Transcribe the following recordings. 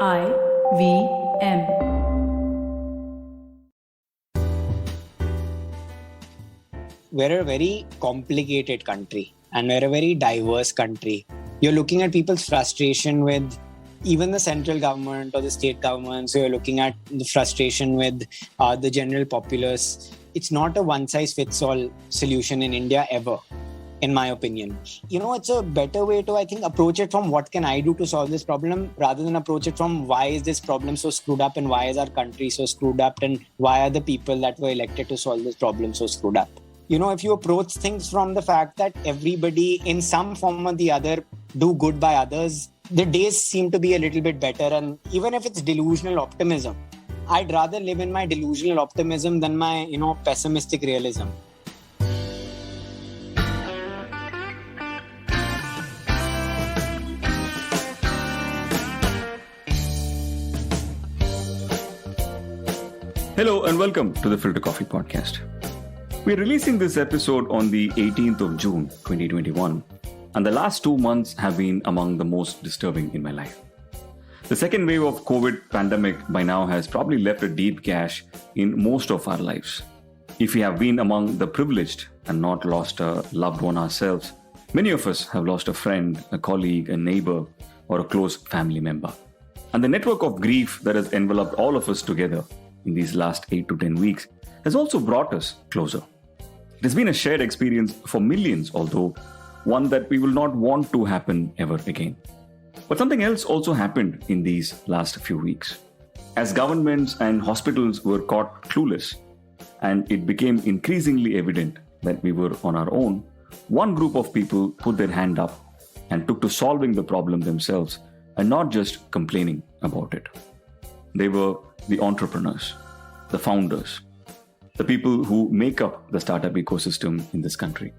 IVM. We're a very complicated country and we're a very diverse country. You're looking at people's frustration with even the central government or the state government. So you're looking at the frustration with the general populace. It's not a one size fits all solution in India ever, in my opinion. It's a better way to, I think, approach it from what can I do to solve this problem rather than approach it from why is this problem so screwed up and why is our country so screwed up and why are the people that were elected to solve this problem so screwed up. If you approach things from the fact that everybody in some form or the other do good by others, the days seem to be a little bit better. And even if it's delusional optimism, I'd rather live in my delusional optimism than my, pessimistic realism. Hello and welcome to the Filter Coffee Podcast. We're releasing this episode on the 18th of June 2021, and the last 2 months have been among the most disturbing in my life. The second wave of COVID pandemic by now has probably left a deep gash in most of our lives. If we have been among the privileged and not lost a loved one ourselves, many of us have lost a friend, a colleague, a neighbor, or a close family member. And the network of grief that has enveloped all of us together in these last 8 to 10 weeks has also brought us closer. It has been a shared experience for millions, although one that we will not want to happen ever again. But something else also happened in these last few weeks. As governments and hospitals were caught clueless, and it became increasingly evident that we were on our own, one group of people put their hand up and took to solving the problem themselves and not just complaining about it. They were the entrepreneurs, the founders, the people who make up the startup ecosystem in this country.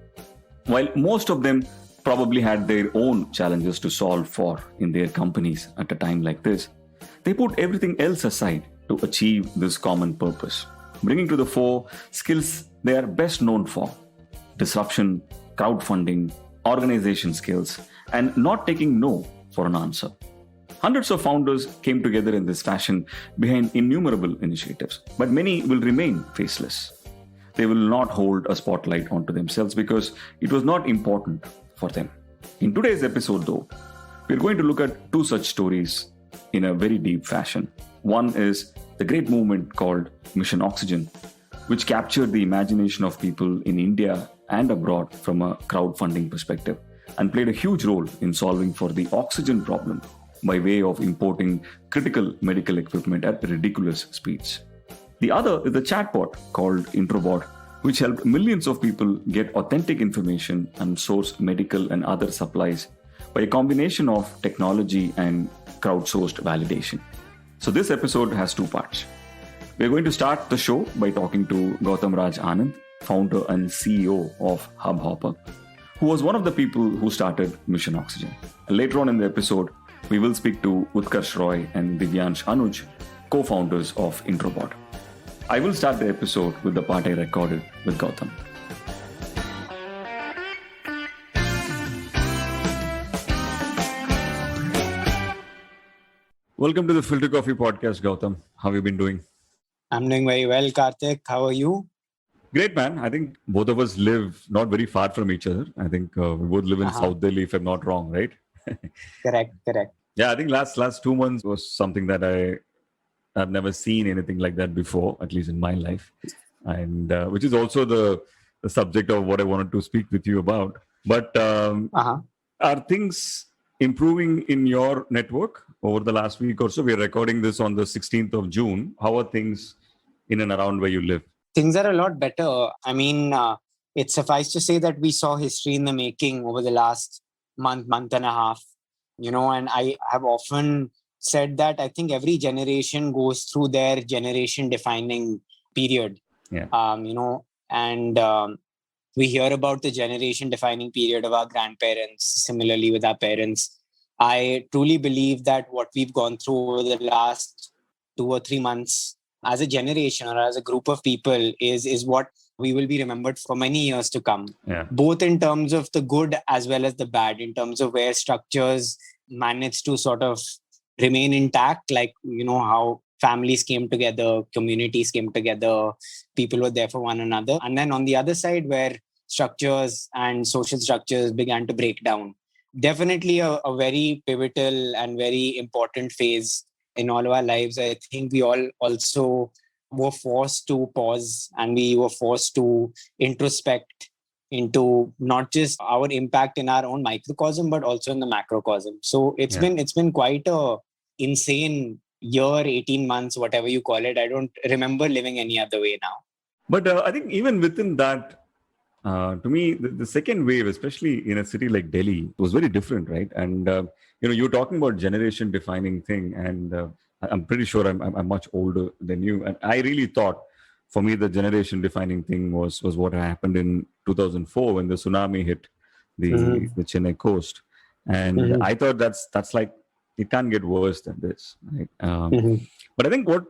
While most of them probably had their own challenges to solve for in their companies at a time like this, they put everything else aside to achieve this common purpose, bringing to the fore skills they are best known for: disruption, crowdfunding, organization skills, and not taking no for an answer. Hundreds of founders came together in this fashion behind innumerable initiatives, but many will remain faceless. They will not hold a spotlight onto themselves because it was not important for them. In today's episode, though, we're going to look at two such stories in a very deep fashion. One is the great movement called Mission Oxygen, which captured the imagination of people in India and abroad from a crowdfunding perspective and played a huge role in solving for the oxygen problem by way of importing critical medical equipment at ridiculous speeds. The other is the chatbot called Introbot, which helped millions of people get authentic information and source medical and other supplies by a combination of technology and crowdsourced validation. So this episode has two parts. We're going to start the show by talking to Gautam Raj Anand, founder and CEO of Hubhopper, who was one of the people who started Mission Oxygen. Later on in the episode, we will speak to Utkarsh Divyaansh Anuj, co-founders of Introbot. I will start the episode with the part I recorded with Gautam. Welcome to the Filter Coffee Podcast, Gautam. How have you been doing? I'm doing very well, Karthik. How are you? Great, man. I think both of us live not very far from each other. I think we both live in South Delhi, if I'm not wrong, right? Correct. Yeah, I think last 2 months was something that I've never seen anything like that before, at least in my life, and which is also the subject of what I wanted to speak with you about. But are things improving in your network over the last week or so? We're recording this on the 16th of June. How are things in and around where you live? Things are a lot better. I mean, it's suffice to say that we saw history in the making over the last month and a half. And I have often said that I think every generation goes through their generation defining period. Yeah. We hear about the generation defining period of our grandparents, similarly with our parents. I truly believe that what we've gone through over the last 2 or 3 months as a generation or as a group of people is what we will be remembered for many years to come, both in terms of the good as well as the bad, in terms of where structures manage to sort of remain intact, like, how families came together, communities came together, people were there for one another. And then on the other side, where structures and social structures began to break down, definitely a very pivotal and very important phase in all of our lives. I think we all also were forced to pause, and we were forced to introspect into not just our impact in our own microcosm, but also in the macrocosm. So it's been quite a insane year, 18 months, whatever you call it. I don't remember living any other way now. But I think even within that, to me, the second wave, especially in a city like Delhi, was very different, right? And you're talking about generation defining thing, and I'm pretty sure I'm much older than you. And I really thought, for me, the generation defining thing was what happened in 2004 when the tsunami hit Mm-hmm. the Chennai coast, and Mm-hmm. I thought that's like it can't get worse than this, right? Mm-hmm. But I think what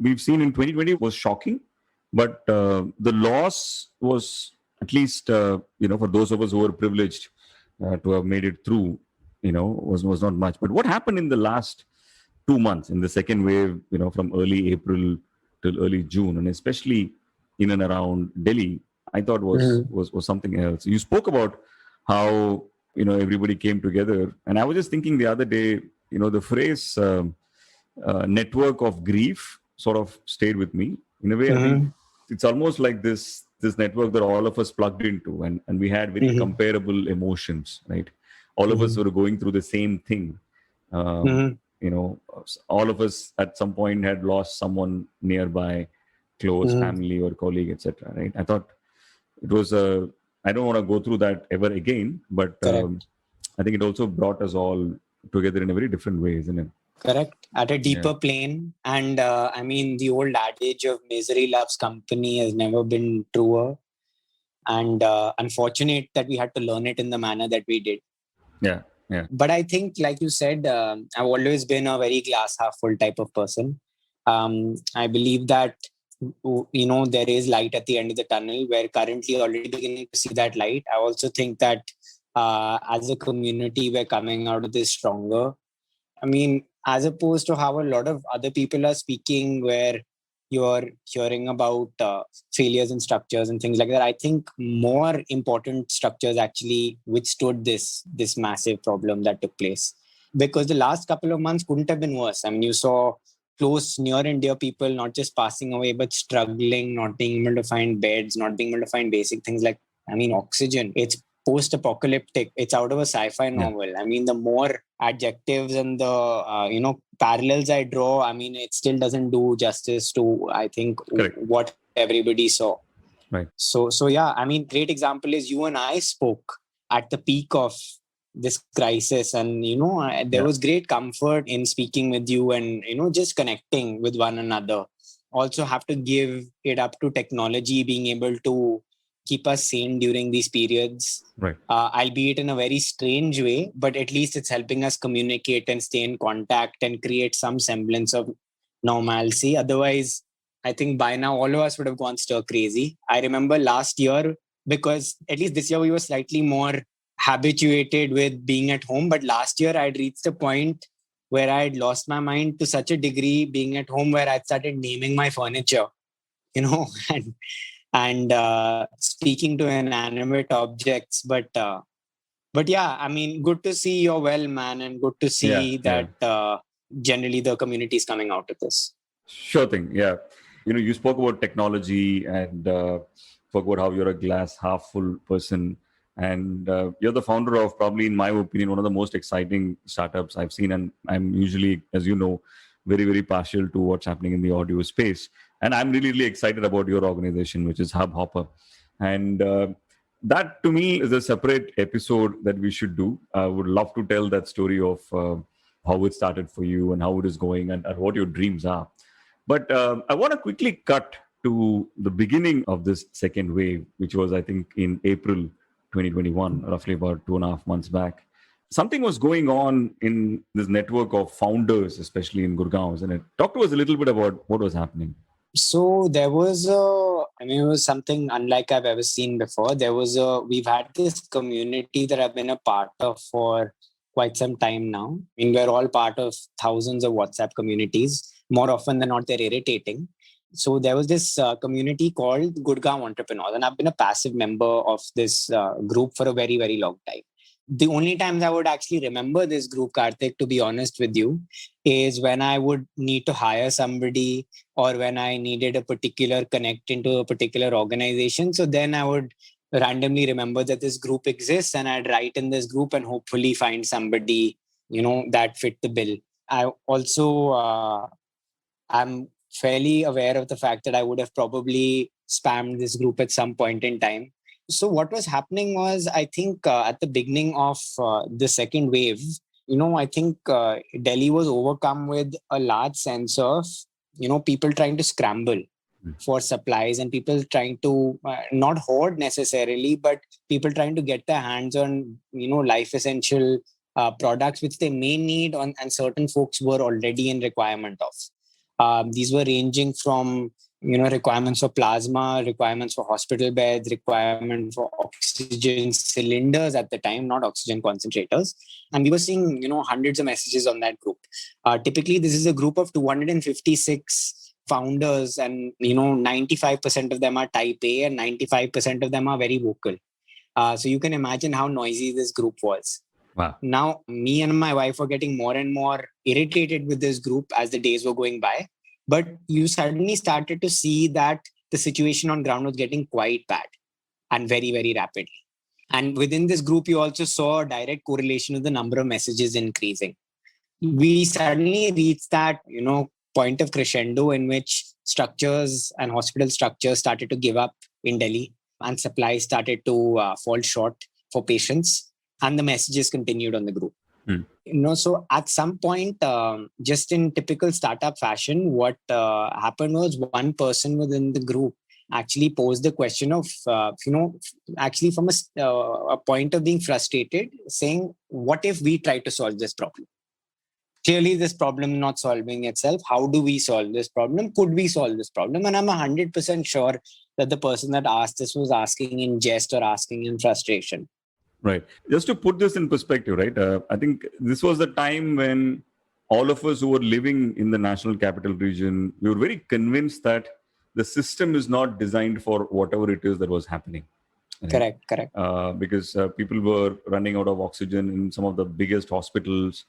we've seen in 2020 was shocking, but the loss was, at least for those of us who were privileged to have made it through, was not much. But what happened in the last 2 months in the second wave, from early April till early June, and especially in and around Delhi, I thought Mm-hmm. was something else. You spoke about how everybody came together, and I was just thinking the other day, the phrase network of grief sort of stayed with me in a way. I think Mm-hmm. it's almost like this network that all of us plugged into, and we had very Mm-hmm. comparable emotions, right? All of us Mm-hmm. were going through the same thing. um, Mm-hmm. all of us at some point had lost someone nearby, close Mm-hmm. family or colleague, etc., right? I thought it was a I don't want to go through that ever again, but Correct. I think it also brought us all together in a very different way, isn't it? Correct. At a Yeah. deeper plane. And I mean, the old adage of misery loves company has never been truer. And unfortunate that we had to learn it in the manner that we did. Yeah. Yeah. But I think, like you said, I've always been a very glass half full type of person. I believe that there is light at the end of the tunnel. We're currently already beginning to see that light. I also think that as a community, we're coming out of this stronger. I mean, as opposed to how a lot of other people are speaking, where you're hearing about failures and structures and things like that. I think more important structures actually withstood this massive problem that took place, because the last couple of months couldn't have been worse. I mean, you saw close, near and dear people not just passing away, but struggling, not being able to find beds, not being able to find basic things like, I mean, oxygen. It's post-apocalyptic. It's out of a sci-fi Yeah. novel. I mean, the more adjectives and the parallels I draw, I mean, it still doesn't do justice to, I think, Correct. what everybody saw. Right. So yeah, I mean, great example is you and I spoke at the peak of this crisis, and there Yeah. was great comfort in speaking with you and just connecting with one another. Also have to give it up to technology being able to keep us sane during these periods, Right. albeit in a very strange way, but at least it's helping us communicate and stay in contact and create some semblance of normalcy. Otherwise, I think by now all of us would have gone stir crazy. I remember last year, because at least this year we were slightly more habituated with being at home. But last year I'd reached a point where I'd lost my mind to such a degree being at home, where I'd started naming my furniture, and speaking to inanimate objects. But yeah, I mean, good to see you're well, man, and good to Yeah. see Yeah. that generally the community is coming out of this. Sure thing. Yeah. You spoke about technology and spoke about how you're a glass half full person. And you're the founder of, probably, in my opinion, one of the most exciting startups I've seen. And I'm usually, as you know, very, very partial to what's happening in the audio space. And I'm really, really excited about your organization, which is Hubhopper. And that, to me, is a separate episode that we should do. I would love to tell that story of how it started for you and how it is going, and what your dreams are. But I want to quickly cut to the beginning of this second wave, which was, I think, in April 2021, roughly about 2.5 months back. Something was going on in this network of founders, especially in Gurgaon, isn't it? Talk to us a little bit about what was happening. So there was it was something unlike I've ever seen before. We've had this community that I've been a part of for quite some time now. I mean, we're all part of thousands of WhatsApp communities. More often than not, they're irritating. So there was this community called Gurgaon Entrepreneurs, and I've been a passive member of this group for a very, very long time. The only times I would actually remember this group, Karthik, to be honest with you, is when I would need to hire somebody or when I needed a particular connect into a particular organization. So then I would randomly remember that this group exists and I'd write in this group and hopefully find somebody, that fit the bill. I also, I'm fairly aware of the fact that I would have probably spammed this group at some point in time. So what was happening was, I think at the beginning of the second wave, I think Delhi was overcome with a large sense of, people trying to scramble for supplies and people trying to not hoard necessarily, but people trying to get their hands on, life essential products which they may need on, and certain folks were already in requirement of. These were ranging from requirements for plasma, requirements for hospital beds, requirement for oxygen cylinders at the time, not oxygen concentrators. And we were seeing hundreds of messages on that group. Typically, this is a group of 256 founders, and 95% of them are type A and 95% of them are very vocal. So you can imagine how noisy this group was. Wow. Now, me and my wife were getting more and more irritated with this group as the days were going by. But you suddenly started to see that the situation on ground was getting quite bad and very, very rapidly. And within this group, you also saw a direct correlation with the number of messages increasing. We suddenly reached that, point of crescendo in which structures and hospital structures started to give up in Delhi and supplies started to fall short for patients. And the messages continued on the group. So at some point, just in typical startup fashion, what happened was one person within the group actually posed the question of, actually from a point of being frustrated, saying, what if we try to solve this problem? Clearly, this problem not solving itself. How do we solve this problem? Could we solve this problem? And I'm 100% sure that the person that asked this was asking in jest or asking in frustration. Right. Just to put this in perspective, right? I think this was the time when all of us who were living in the national capital region, we were very convinced that the system is not designed for whatever it is that was happening. Right? Correct. Because people were running out of oxygen in some of the biggest hospitals.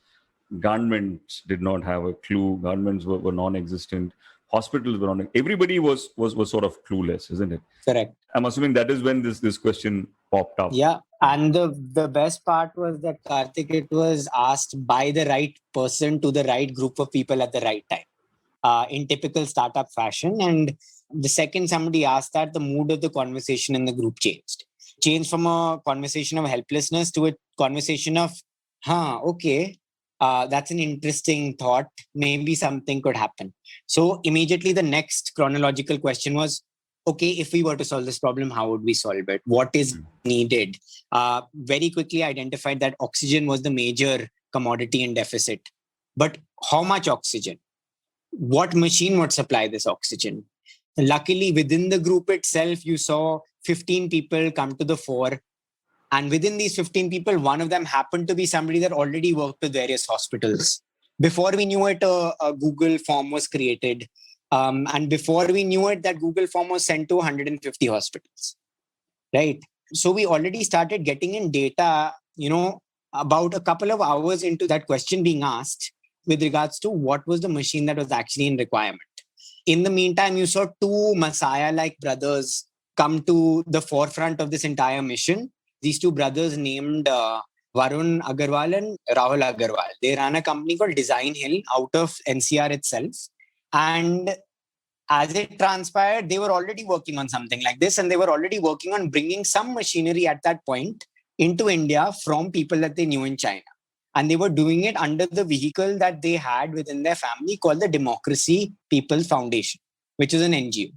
Governments did not have a clue. Governments were non-existent. Hospitals were on. Everybody was sort of clueless, isn't it? Correct. I'm assuming that is when this question popped up. Yeah. And the best part was that, Karthik, it was asked by the right person to the right group of people at the right time, in typical startup fashion. And the second somebody asked that, the mood of the conversation in the group changed. Changed from a conversation of helplessness to a conversation of, okay, that's an interesting thought. Maybe something could happen. So immediately the next chronological question was, okay, if we were to solve this problem, how would we solve it? What is needed? Very quickly identified that oxygen was the major commodity in deficit. But how much oxygen? What machine would supply this oxygen? Luckily, within the group itself, you saw 15 people come to the fore. And within these 15 people, one of them happened to be somebody that already worked with various hospitals. Before we knew it, a Google form was created. And before we knew it, that Google form was sent to 150 hospitals, right? So we already started getting in data, about a couple of hours into that question being asked with regards to what was the machine that was actually in requirement. In the meantime, you saw two Messiah-like brothers come to the forefront of this entire mission. These two brothers named Varun Agarwal and Rahul Agarwal. They ran a company called Design Hill out of NCR itself. And as it transpired, they were already working on something like this, and they were already working on bringing some machinery at that point into India from people that they knew in China. And they were doing it under the vehicle that they had within their family called the Democracy People's Foundation, which is an NGO.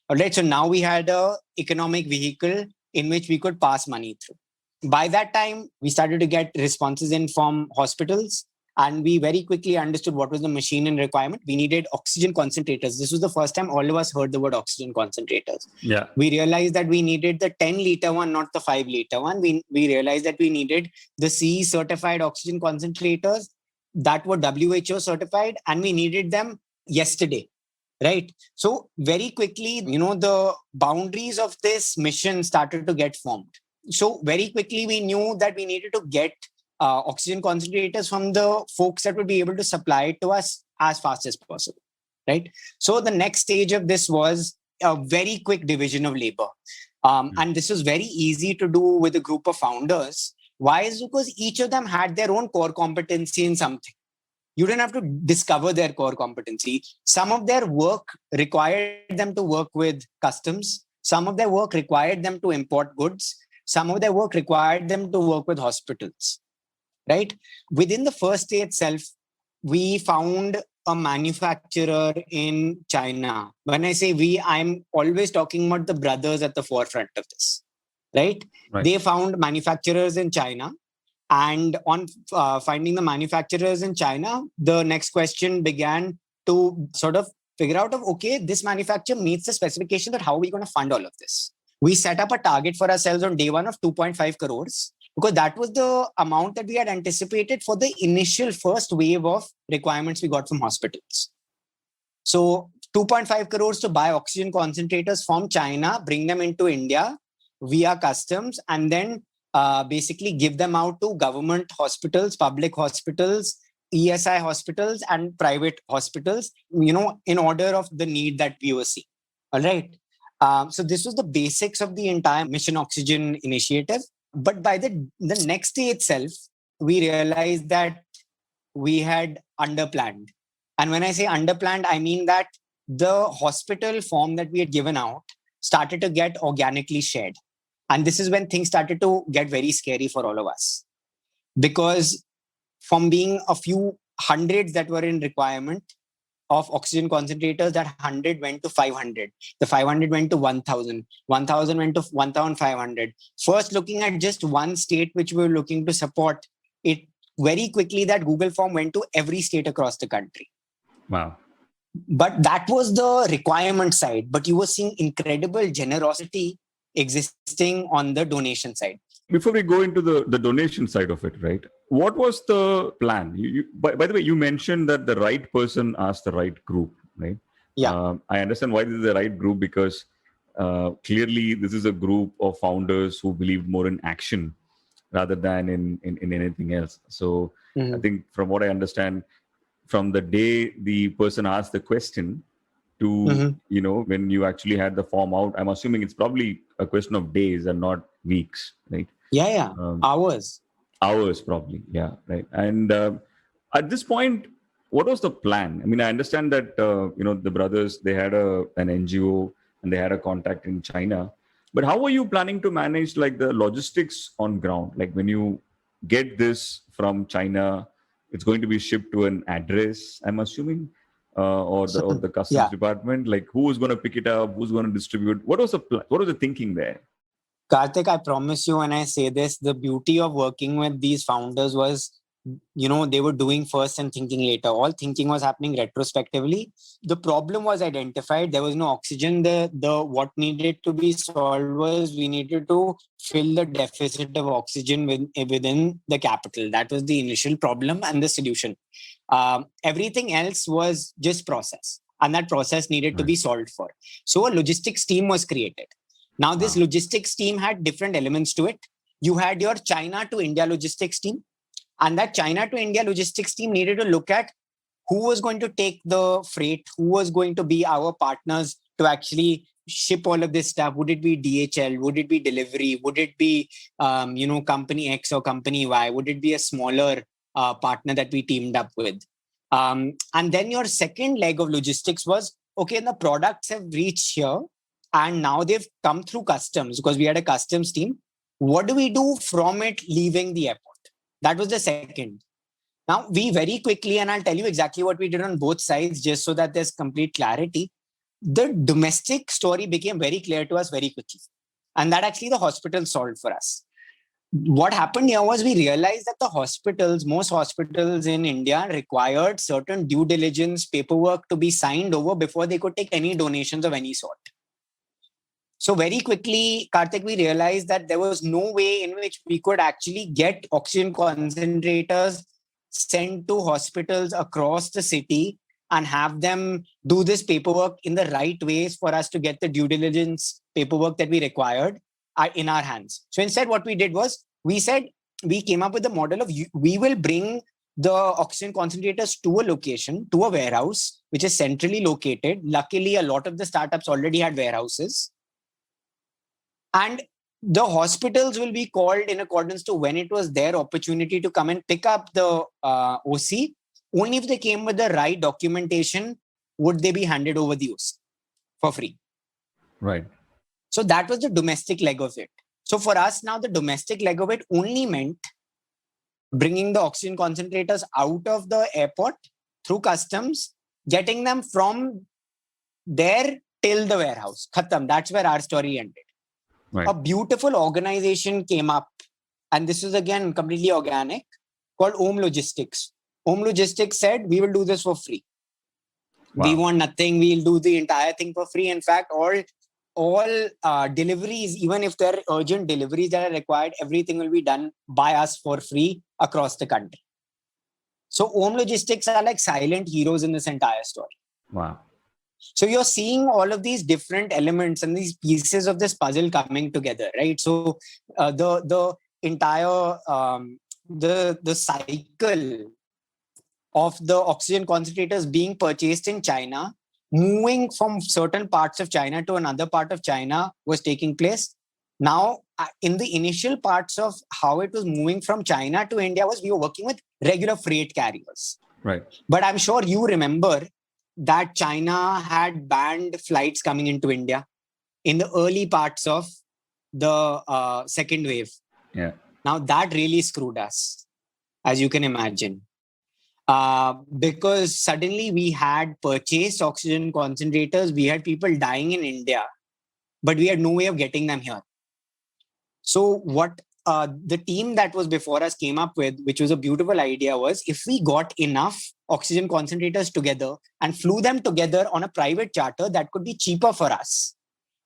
All right, so now we had an economic vehicle in which we could pass money through. By that time, we started to get responses in from hospitals. And we very quickly understood what was the machine and requirement. We needed oxygen concentrators. This was the first time all of us heard the word oxygen concentrators. Yeah. We realized that we needed the 10-liter one, not the 5-liter one. We realized that we needed the CE certified oxygen concentrators that were WHO certified, and we needed them yesterday. Right. So very quickly, the boundaries of this mission started to get formed. So very quickly, we knew that we needed to get oxygen concentrators from the folks that would be able to supply it to us as fast as possible. Right. So the next stage of this was a very quick division of labor. And this was very easy to do with a group of founders. Why? Is because each of them had their own core competency in something. You didn't have to discover their core competency. Some of their work required them to work with customs. Some of their work required them to import goods. Some of their work required them to work with hospitals, right? Within the first day itself, we found a manufacturer in China. When I say we, I'm always talking about the brothers at the forefront of this, right? They found manufacturers in China. And on finding the manufacturers in China, the next question began to sort of figure out okay, this manufacturer meets the specification, but how are we going to fund all of this? We set up a target for ourselves on day one of 2.5 crores because that was the amount that we had anticipated for the initial first wave of requirements we got from hospitals. So 2.5 crores to buy oxygen concentrators from China, bring them into India via customs, and then basically give them out to government hospitals, public hospitals, ESI hospitals, and private hospitals, in order of the need that we were seeing. All right. So this was the basics of the entire Mission Oxygen initiative. But by the next day itself, we realized that we had underplanned. And when I say underplanned, I mean that the hospital form that we had given out started to get organically shared. And this is when things started to get very scary for all of us. Because from being a few hundreds that were in requirement of oxygen concentrators, that 100 went to 500. The 500 went to 1,000. 1,000 went to 1,500. First, looking at just one state which we were looking to support, it very quickly that Google form went to every state across the country. Wow. But that was the requirement side. But you were seeing incredible generosity existing on the donation side. Before we go into the donation side of it, right? What was the plan? By the way, you mentioned that the right person asked the right group, right? Yeah. I understand why this is the right group because clearly this is a group of founders who believed more in action rather than in anything else. So I think from what I understand, from the day the person asked the question to when you actually had the form out, I'm assuming it's probably a question of days and not weeks, right? Yeah. Hours Probably. Yeah. Right. And at this point, what was the plan? I mean, I understand that the brothers, they had an NGO and they had a contact in China, but how were you planning to manage like the logistics on ground? Like when you get this from China, it's going to be shipped to an address, I'm assuming, or the customs department. Like who is going to pick it up? Who's going to distribute? What was the thinking there? Karthik, I promise you when I say this, the beauty of working with these founders was, they were doing first and thinking later. All thinking was happening retrospectively. The problem was identified. There was no oxygen. The what needed to be solved was we needed to fill the deficit of oxygen within the capital. That was the initial problem and the solution. Everything else was just process. And that process needed to be solved for. So a logistics team was created. Now, this logistics team had different elements to it. You had your China to India logistics team. And that China to India logistics team needed to look at who was going to take the freight, who was going to be our partners to actually ship all of this stuff. Would it be DHL? Would it be delivery? Would it be, company X or company Y? Would it be a smaller partner that we teamed up with? And then your second leg of logistics was, okay, the products have reached here. And now they've come through customs because we had a customs team. What do we do from it leaving the airport? That was the second. Now, we very quickly, and I'll tell you exactly what we did on both sides, just so that there's complete clarity. The domestic story became very clear to us very quickly. And that actually the hospital solved for us. what happened here was we realized that most hospitals in India required certain due diligence paperwork to be signed over before they could take any donations of any sort. So very quickly, Karthik, we realized that there was no way in which we could actually get oxygen concentrators sent to hospitals across the city and have them do this paperwork in the right ways for us to get the due diligence paperwork that we required in our hands. So instead, what we did was we came up with the model of we will bring the oxygen concentrators to a location, to a warehouse, which is centrally located. Luckily, a lot of the startups already had warehouses. And the hospitals will be called in accordance to when it was their opportunity to come and pick up the OC. Only if they came with the right documentation would they be handed over the OC for free. Right. So that was the domestic leg of it. So for us now, the domestic leg of it only meant bringing the oxygen concentrators out of the airport through customs, getting them from there till the warehouse. Khatam. That's where our story ended. Right. A beautiful organization came up, and this is again completely organic, called Om Logistics. Om Logistics said, we will do this for free. Wow. We want nothing. We'll do the entire thing for free. In fact, all deliveries, even if they're urgent deliveries that are required, everything will be done by us for free across the country. So Om Logistics are like silent heroes in this entire story. Wow. So you're seeing all of these different elements and these pieces of this puzzle coming together, right? So the entire the cycle of the oxygen concentrators being purchased in China, moving from certain parts of China to another part of China was taking place. Now, in the initial parts of how it was moving from China to India we were working with regular freight carriers. Right. But I'm sure you remember that China had banned flights coming into India in the early parts of the second wave. Yeah. Now that really screwed us, as you can imagine. Because suddenly we had purchased oxygen concentrators, we had people dying in India, but we had no way of getting them here. So what the team that was before us came up with, which was a beautiful idea, was if we got enough oxygen concentrators together and flew them together on a private charter, that could be cheaper for us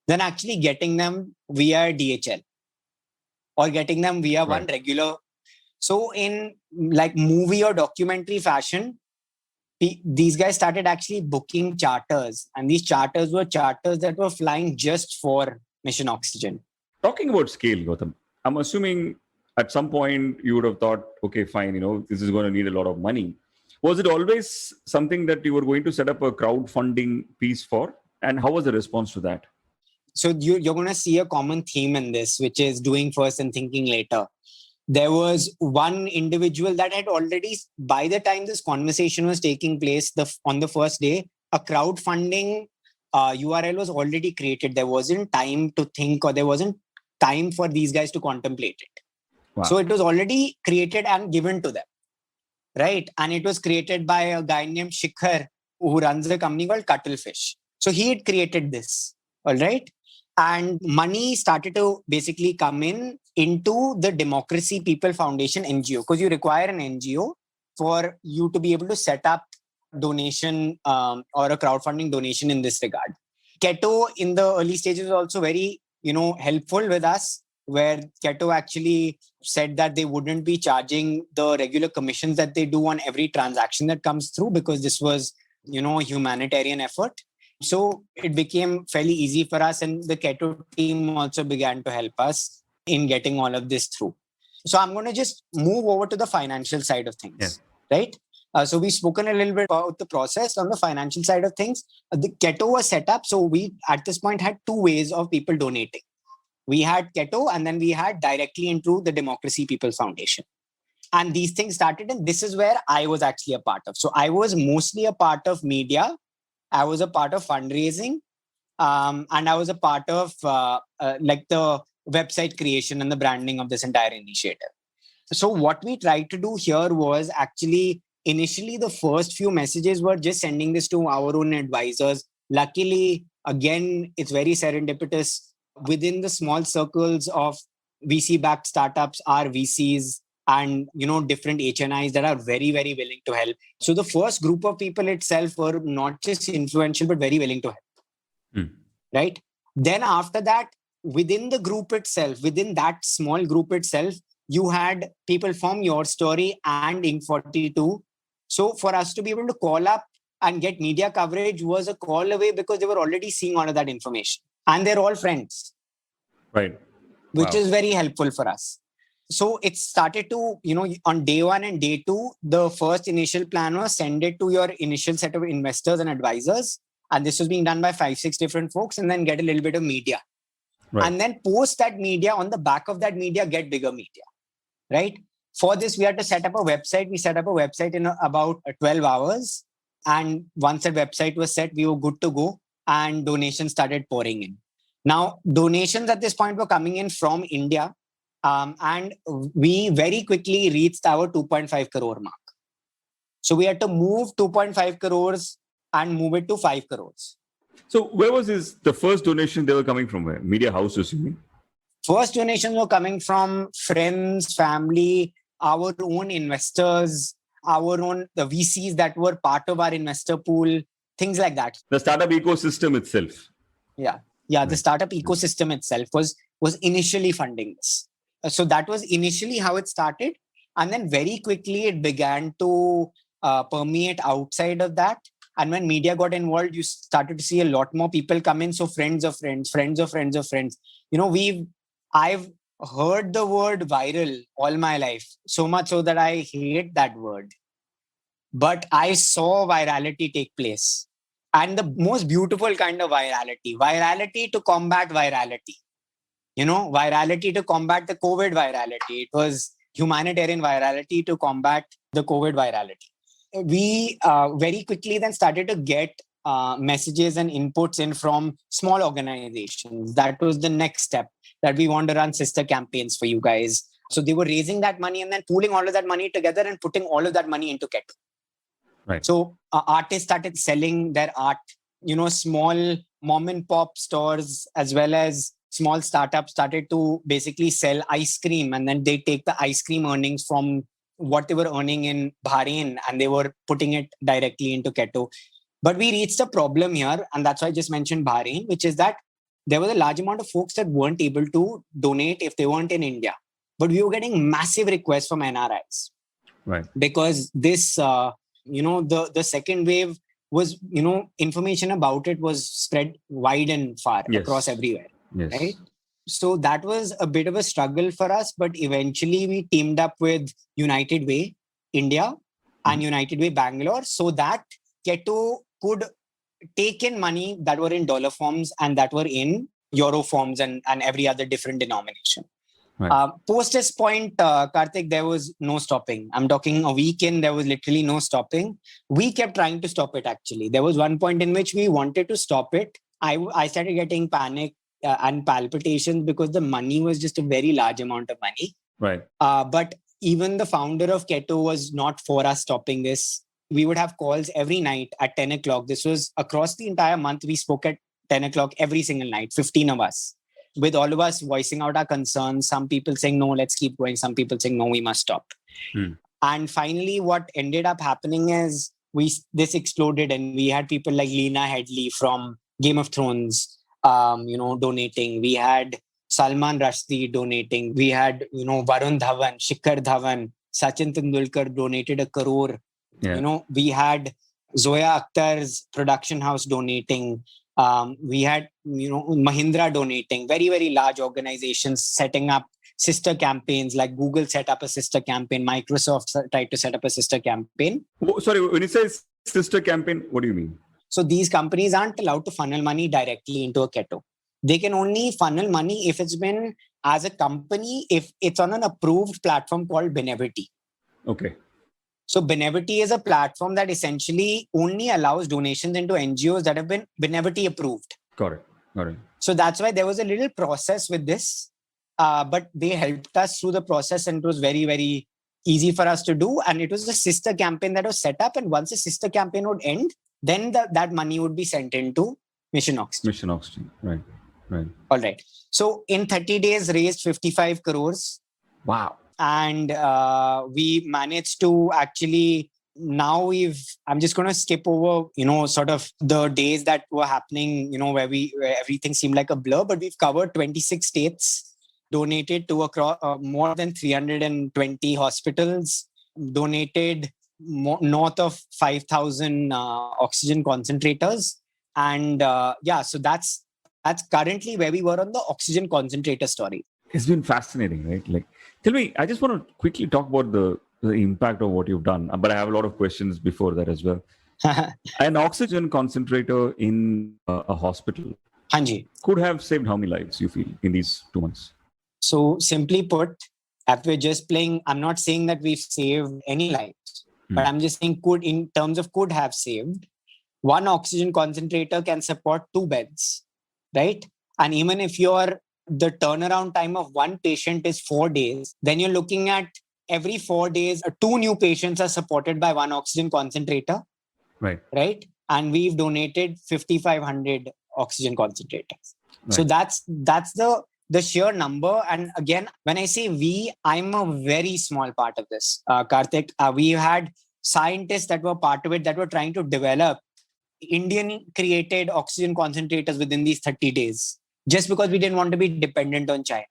than actually getting them via DHL or getting them via one regular. So in like movie or documentary fashion, these guys started actually booking charters, and these charters were charters that were flying just for Mission Oxygen. Talking about scale, Gautam, I'm assuming at some point you would have thought, okay, fine, this is going to need a lot of money. Was it always something that you were going to set up a crowdfunding piece for? And how was the response to that? So you're going to see a common theme in this, which is doing first and thinking later. There was one individual that had already, by the time this conversation was taking place on the first day, a crowdfunding URL was already created. There wasn't time to think, or there wasn't time for these guys to contemplate it. Wow. So it was already created and given to them. Right. And it was created by a guy named Shikhar, who runs a company called Cuttlefish. So he had created this. All right. And money started to basically come into the Democracy People Foundation NGO, because you require an NGO for you to be able to set up donation or a crowdfunding donation in this regard. Keto in the early stages was also very, helpful with us, where Keto actually said that they wouldn't be charging the regular commissions that they do on every transaction that comes through, because this was, a humanitarian effort. So it became fairly easy for us, and the Keto team also began to help us in getting all of this through. So I'm going to just move over to the financial side of things, right? So we've spoken a little bit about the process. On the financial side of things, the Keto was set up. So we, at this point, had two ways of people donating. We had Keto, and then we had directly into the Democracy People Foundation. And these things started, and this is where I was actually a part of. So I was mostly a part of media. I was a part of fundraising, and I was a part of like the website creation and the branding of this entire initiative. So what we tried to do here was actually, initially, the first few messages were just sending this to our own advisors. Luckily, again, it's very serendipitous. Within the small circles of VC-backed startups are VCs and, different HNIs that are very, very willing to help. So the first group of people itself were not just influential, but very willing to help. Right? Then after that, within the group itself, within that small group itself, you had people from Your Story and Inc42. So for us to be able to call up and get media coverage was a call away, because they were already seeing all of that information. And they're all friends. Right. Which is very helpful for us. So it started to, on day 1 and day 2, the first initial plan was send it to your initial set of investors and advisors. And this was being done by 5-6 different folks, and then get a little bit of media. Right. And then post that media, on the back of that media, get bigger media. Right? For this, we had to set up a website. We set up a website in about 12 hours. And once that website was set, we were good to go. And donations started pouring in. Now, donations at this point were coming in from India. And we very quickly reached our 2.5 crore mark. So we had to move 2.5 crores and move it to 5 crores. So where was the first donation they were coming from? Where? Media houses, you mean? First donations were coming from friends, family, our own investors, the VCs that were part of our investor pool, things like that. The startup ecosystem itself. Yeah. The startup ecosystem itself was initially funding this. So that was initially how it started. And then very quickly it began to permeate outside of that. And when media got involved, you started to see a lot more people come in. So friends of friends, friends of friends of friends. I've heard the word viral all my life, so much so that I hate that word. But I saw virality take place. And the most beautiful kind of virality to combat virality. Virality to combat the COVID virality. It was humanitarian virality to combat the COVID virality. We very quickly then started to get messages and inputs in from small organizations. That was the next step, that we want to run sister campaigns for you guys. So they were raising that money and then pooling all of that money together and putting all of that money into Ketto. Right. So artists started selling their art. Small mom and pop stores as well as small startups started to basically sell ice cream, and then they take the ice cream earnings from what they were earning in Bahrain and they were putting it directly into Ketto. But we reached a problem here, and that's why I just mentioned Bahrain, which is that there was a large amount of folks that weren't able to donate if they weren't in India. But we were getting massive requests from NRIs. Right. Because this, the second wave was, information about it was spread wide and far across everywhere. Yes. Right? So that was a bit of a struggle for us, but eventually we teamed up with United Way India and United Way Bangalore, so that Ketto could take in money that were in dollar forms and that were in euro forms and every other different denomination. Right. Post this point, Karthik, there was no stopping. I'm talking a week in, there was literally no stopping. We kept trying to stop it, actually. There was one point in which we wanted to stop it. I started getting panic and palpitations because the money was just a very large amount of money. Right. But even the founder of Ketto was not for us stopping this. We would have calls every night at 10 o'clock. This was across the entire month. We spoke at 10 o'clock every single night, 15 of us, with all of us voicing out our concerns. Some people saying, no, let's keep going. Some people saying, no, we must stop. And finally, what ended up happening is this exploded, and we had people like Lena Headley from Game of Thrones, donating. We had Salman Rushdie donating. We had, Varun Dhawan, Shikhar Dhawan, Sachin Tendulkar donated 1 crore. Yeah. We had Zoya Akhtar's production house donating. We had, Mahindra donating. Very, very large organizations setting up sister campaigns, like Google set up a sister campaign. Microsoft tried to set up a sister campaign. Oh, sorry, when you say sister campaign, what do you mean? So these companies aren't allowed to funnel money directly into a Ketto. They can only funnel money if it's been as a company, if it's on an approved platform called Benevity. Okay. So Benevity is a platform that essentially only allows donations into NGOs that have been Benevity approved. Got it. So that's why there was a little process with this, but they helped us through the process, and it was very, very easy for us to do. And it was a sister campaign that was set up. And once the sister campaign would end, then that money would be sent into Mission Oxygen. Right. Right. All right. So in 30 days, raised 55 crores. Wow. And we managed to actually, I'm just going to skip over, sort of the days that were happening, where everything seemed like a blur, but we've covered 26 states, donated to across more than 320 hospitals, donated north of 5,000 oxygen concentrators. And so that's currently where we were on the oxygen concentrator story. It's been fascinating, right? Like, tell me, I just want to quickly talk about the impact of what you've done, but I have a lot of questions before that as well. An oxygen concentrator in a hospital Hanji. could have saved how many lives, you feel, in these 2 months? So simply put, if we're just playing, I'm not saying that we've saved any lives, but I'm just saying in terms of could have saved, one oxygen concentrator can support 2 beds, right? And even if the turnaround time of one patient is 4 days, then you're looking at every 4 days, 2 new patients are supported by one oxygen concentrator. Right. Right. And we've donated 5,500 oxygen concentrators. Right. So that's the sheer number. And again, when I say we, I'm a very small part of this. Karthik, we had scientists that were part of it that were trying to develop Indian created oxygen concentrators within these 30 days, just because we didn't want to be dependent on China.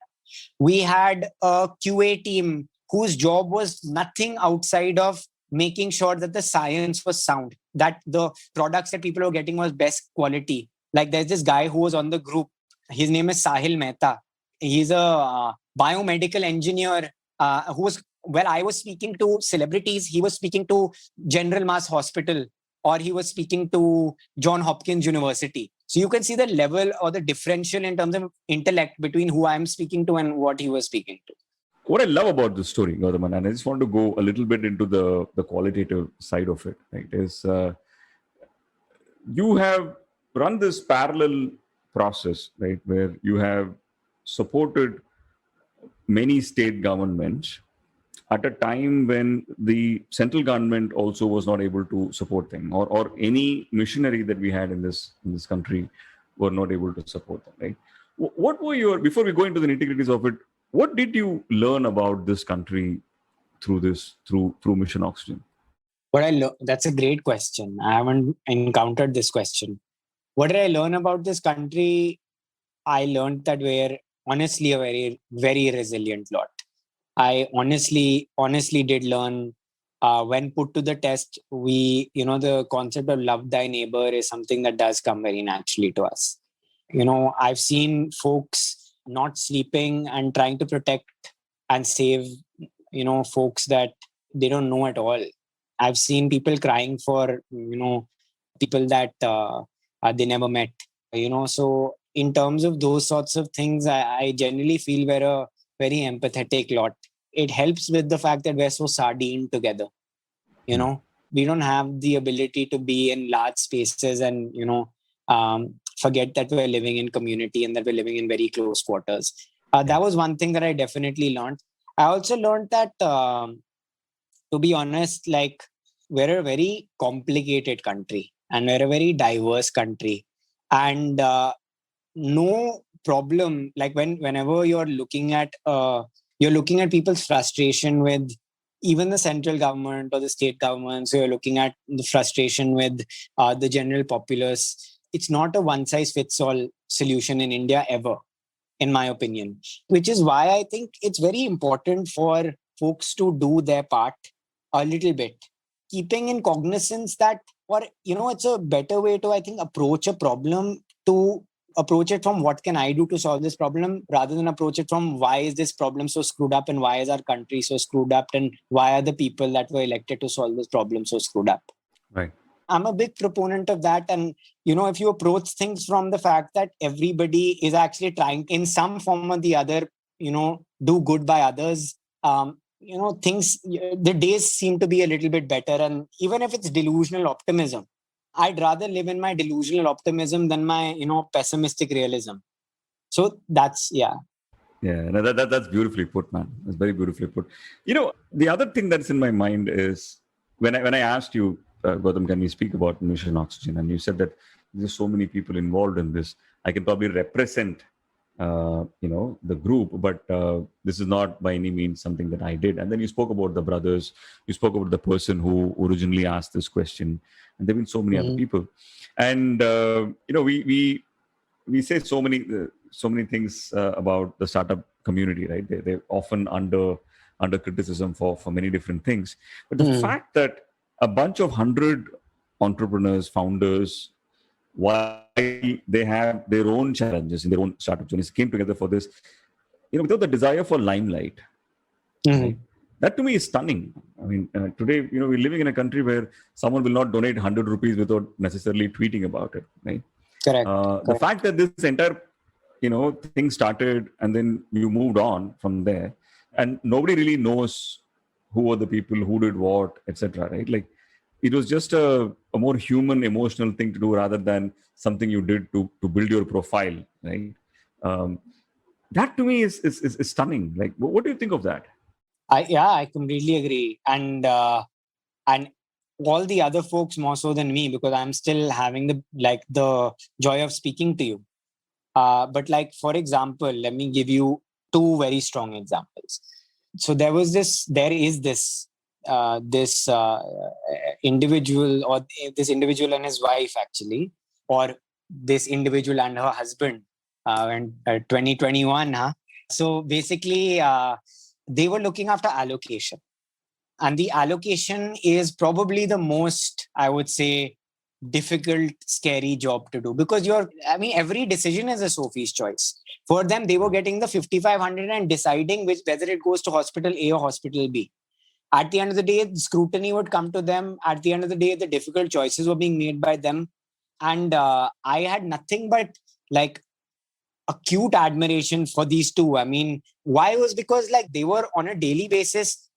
We had a QA team whose job was nothing outside of making sure that the science was sound, that the products that people were getting was best quality. Like there's this guy who was on the group. His name is Sahil Mehta. He's a biomedical engineer who was, well, I was speaking to celebrities. He was speaking to General Mass Hospital, or he was speaking to John Hopkins University. So you can see the level or the differential in terms of intellect between who I'm speaking to and what he was speaking to. What I love about this story, Gautam, and I just want to go a little bit into the qualitative side of it, right, is you have run this parallel process, right, where you have supported many state governments at a time when the central government also was not able to support them, or any missionary that we had in this country were not able to support them, right? What were before we go into the nitty-gritties of it, what did you learn about this country through Mission Oxygen? That's a great question. I haven't encountered this question. What did I learn about this country? I learned that we're honestly a very, very resilient lot. I honestly did learn when put to the test, the concept of love thy neighbor is something that does come very naturally to us. I've seen folks not sleeping and trying to protect and save, folks that they don't know at all. I've seen people crying for, people that they never met, So in terms of those sorts of things, I generally feel we're a very empathetic lot. It helps with the fact that we're so sardined together. We don't have the ability to be in large spaces and, forget that we're living in community and that we're living in very close quarters. That was one thing that I definitely learned. I also learned that, to be honest, like we're a very complicated country and we're a very diverse country. And no problem, like whenever you're looking at people's frustration with even the central government or the state government, so you're looking at the frustration with the general populace. It's not a one size fits all solution in India ever, in my opinion, which is why I think it's very important for folks to do their part a little bit, keeping in cognizance that, or it's a better way to, I think, approach a problem, to approach it from what can I do to solve this problem, rather than approach it from why is this problem so screwed up and why is our country so screwed up and why are the people that were elected to solve this problem so screwed up. Right. I'm a big proponent of that. And, if you approach things from the fact that everybody is actually trying in some form or the other, do good by others, things, the days seem to be a little bit better. And even if it's delusional optimism, I'd rather live in my delusional optimism than my, pessimistic realism. So that's, yeah. Yeah, no, that's beautifully put, man. That's very beautifully put. The other thing that's in my mind is when I asked you, Gautam, can we speak about Mission Oxygen? And you said that there's so many people involved in this. I can probably represent the group, but this is not by any means something that I did. And then you spoke about the brothers, you spoke about the person who originally asked this question, and there've been so many other Mm-hmm. people. And we say so many things about the startup community, right? They're often under criticism for many different things. But the Mm-hmm. fact that a bunch of 100 entrepreneurs, founders, while they have their own challenges in their own startup journeys, came together for this, without the desire for limelight, right? Mm-hmm. That to me is stunning. I mean, today, we're living in a country where someone will not donate 100 rupees without necessarily tweeting about it, right? Correct. The fact that this entire, thing started and then you moved on from there, and nobody really knows who were the people who did what, etc. Right? Like, it was just a more human, emotional thing to do rather than something you did to build your profile, right? Um, that to me is stunning. Like, what do you think of that? I completely agree, and all the other folks more so than me, because I'm still having the joy of speaking to you. But like, for example, let me give you two very strong examples. So there is this individual, or this individual and his wife actually, or this individual and her husband, in 2021. So basically, they were looking after allocation, and the allocation is probably the most, I would say, difficult, scary job to do, because every decision is a Sophie's choice. For them, they were getting the 5,500 and deciding whether it goes to hospital A or hospital B. At the end of the day, scrutiny would come to them. At the end of the day, the difficult choices were being made by them. And I had nothing but like acute admiration for these two. I mean, why? Was because like they were on a daily basis,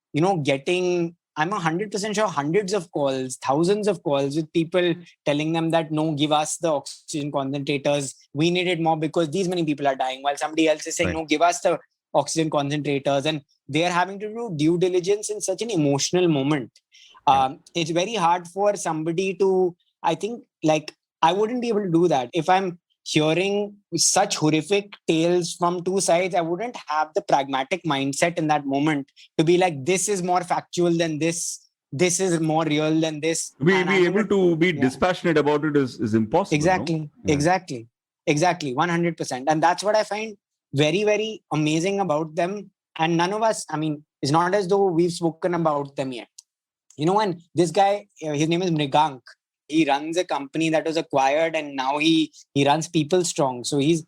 getting, I'm 100% sure, hundreds of calls, thousands of calls with people telling them that no, give us the oxygen concentrators. We need it more because these many people are dying. While somebody else is saying, Right. no, give us the oxygen concentrators. And they are having to do due diligence in such an emotional moment. Yeah. It's very hard for somebody to, I think, like, I wouldn't be able to do that. If I'm hearing such horrific tales from two sides, I wouldn't have the pragmatic mindset in that moment to be like, this is more factual than this is more real than this. We And I'm be going able to, to be yeah, dispassionate about it is impossible, no? exactly, Yeah. exactly, 100%. And that's what I find very, very amazing about them. And none of us, I mean, it's not as though we've spoken about them yet. And this guy, his name is Mrigank. He runs a company that was acquired, and now he runs People Strong. So he's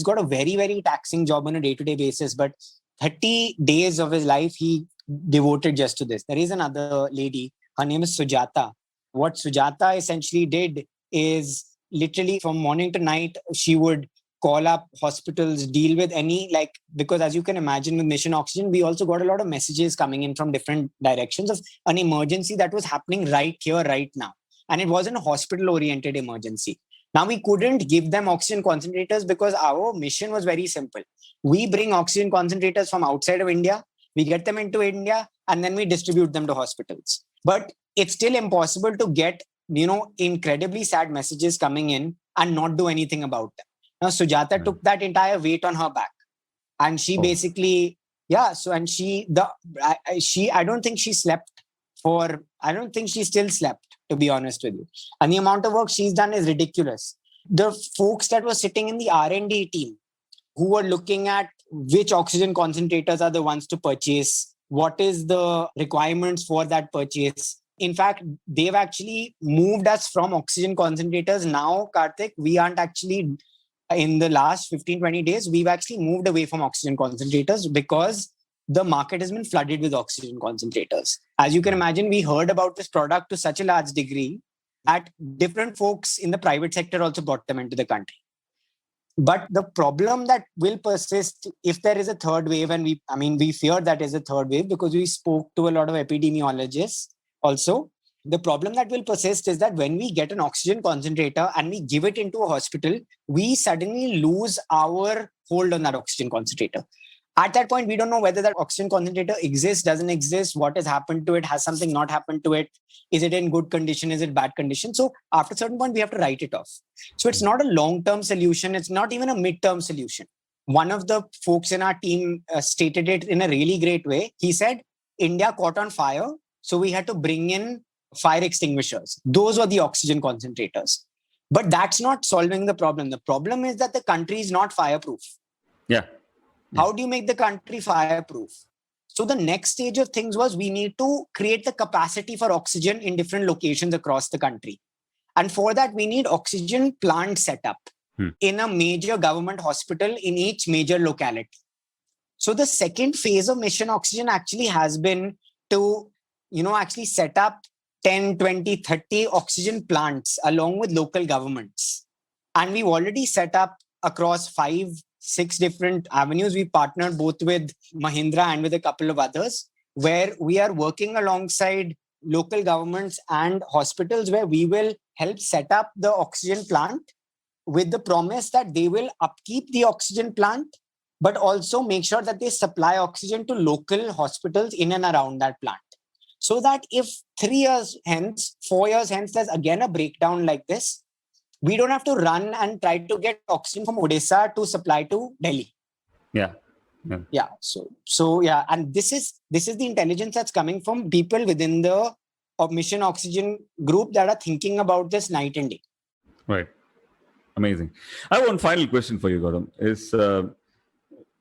got a very, very taxing job on a day-to-day basis, but 30 days of his life he devoted just to this. There is another lady, her name is Sujata. What Sujata essentially did is, literally from morning to night, she would call up hospitals, deal with any, like, because as you can imagine, with Mission Oxygen, we also got a lot of messages coming in from different directions of an emergency that was happening right here, right now. And it wasn't a hospital oriented emergency. Now, we couldn't give them oxygen concentrators because our mission was very simple. We bring oxygen concentrators from outside of India, we get them into India, and then we distribute them to hospitals. But it's still impossible to get, incredibly sad messages coming in and not do anything about them. Now, Sujata took that entire weight on her back, and she Oh. basically, yeah. So, and I don't think she slept I don't think she still slept, to be honest with you. And the amount of work she's done is ridiculous. The folks that were sitting in the R&D team, who were looking at which oxygen concentrators are the ones to purchase, what is the requirements for that purchase. In fact, they've actually moved us from oxygen concentrators. Now, Karthik, we aren't actually, in the last 15-20 days, we've actually moved away from oxygen concentrators because the market has been flooded with oxygen concentrators. As you can imagine, we heard about this product to such a large degree that different folks in the private sector also brought them into the country. But the problem that will persist if there is a third wave, and we fear that is a third wave because we spoke to a lot of epidemiologists also. The problem that will persist is that when we get an oxygen concentrator and we give it into a hospital, we suddenly lose our hold on that oxygen concentrator. At that point, we don't know whether that oxygen concentrator exists, doesn't exist, what has happened to it, has something not happened to it, is it in good condition, is it bad condition. So after a certain point, we have to write it off. So it's not a long-term solution. It's not even a mid-term solution. one of the folks in our team stated it in a really great way. He said, India caught on fire, so we had to bring in fire extinguishers. Those were the oxygen concentrators. But that's not solving the problem. The problem is that the country is not fireproof. Yeah. How do you make the country fireproof? So the next stage of things was we need to create the capacity for oxygen in different locations across the country. And for that, we need oxygen plant set up in a major government hospital in each major locality. So the second phase of Mission Oxygen actually has been to, actually set up 10, 20, 30 oxygen plants along with local governments. And we've already set up across 5, 6 different avenues. We partnered both with Mahindra and with a couple of others, where we are working alongside local governments and hospitals, where we will help set up the oxygen plant with the promise that they will upkeep the oxygen plant, but also make sure that they supply oxygen to local hospitals in and around that plant. So that if 3 years hence, 4 years hence, there's again a breakdown like this, we don't have to run and try to get oxygen from Odisha to supply to Delhi. Yeah. So yeah, and this is the intelligence that's coming from people within the Mission Oxygen group that are thinking about this night and day. Right. Amazing. I have one final question for you, Gautam. Is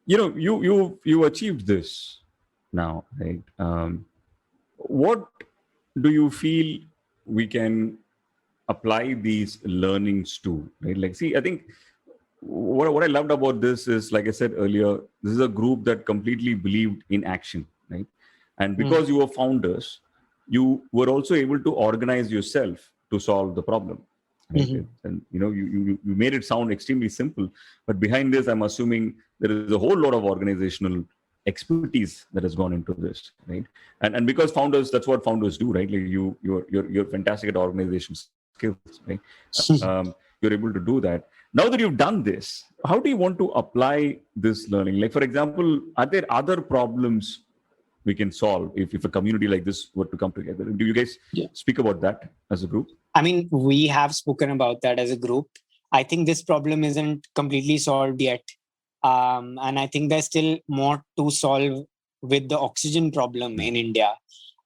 you achieved this now, right? What do you feel we can apply these learnings to? Right? Like, see, I think what I loved about this is, like I said earlier, this is a group that completely believed in action, right? And because you were founders, you were also able to organize yourself to solve the problem. Right? And you made it sound extremely simple, but behind this, I'm assuming there is a whole lot of organizational expertise that has gone into this, right? And because founders, that's what founders do, right? Like you're fantastic at organization skills, right? You're able to do that. Now that you've done this, how do you want to apply this learning? Like, for example, are there other problems we can solve if a community like this were to come together? Do you guys speak about that as a group? I mean, we have spoken about that as a group. I think this problem isn't completely solved yet. And I think there's still more to solve with the oxygen problem in India.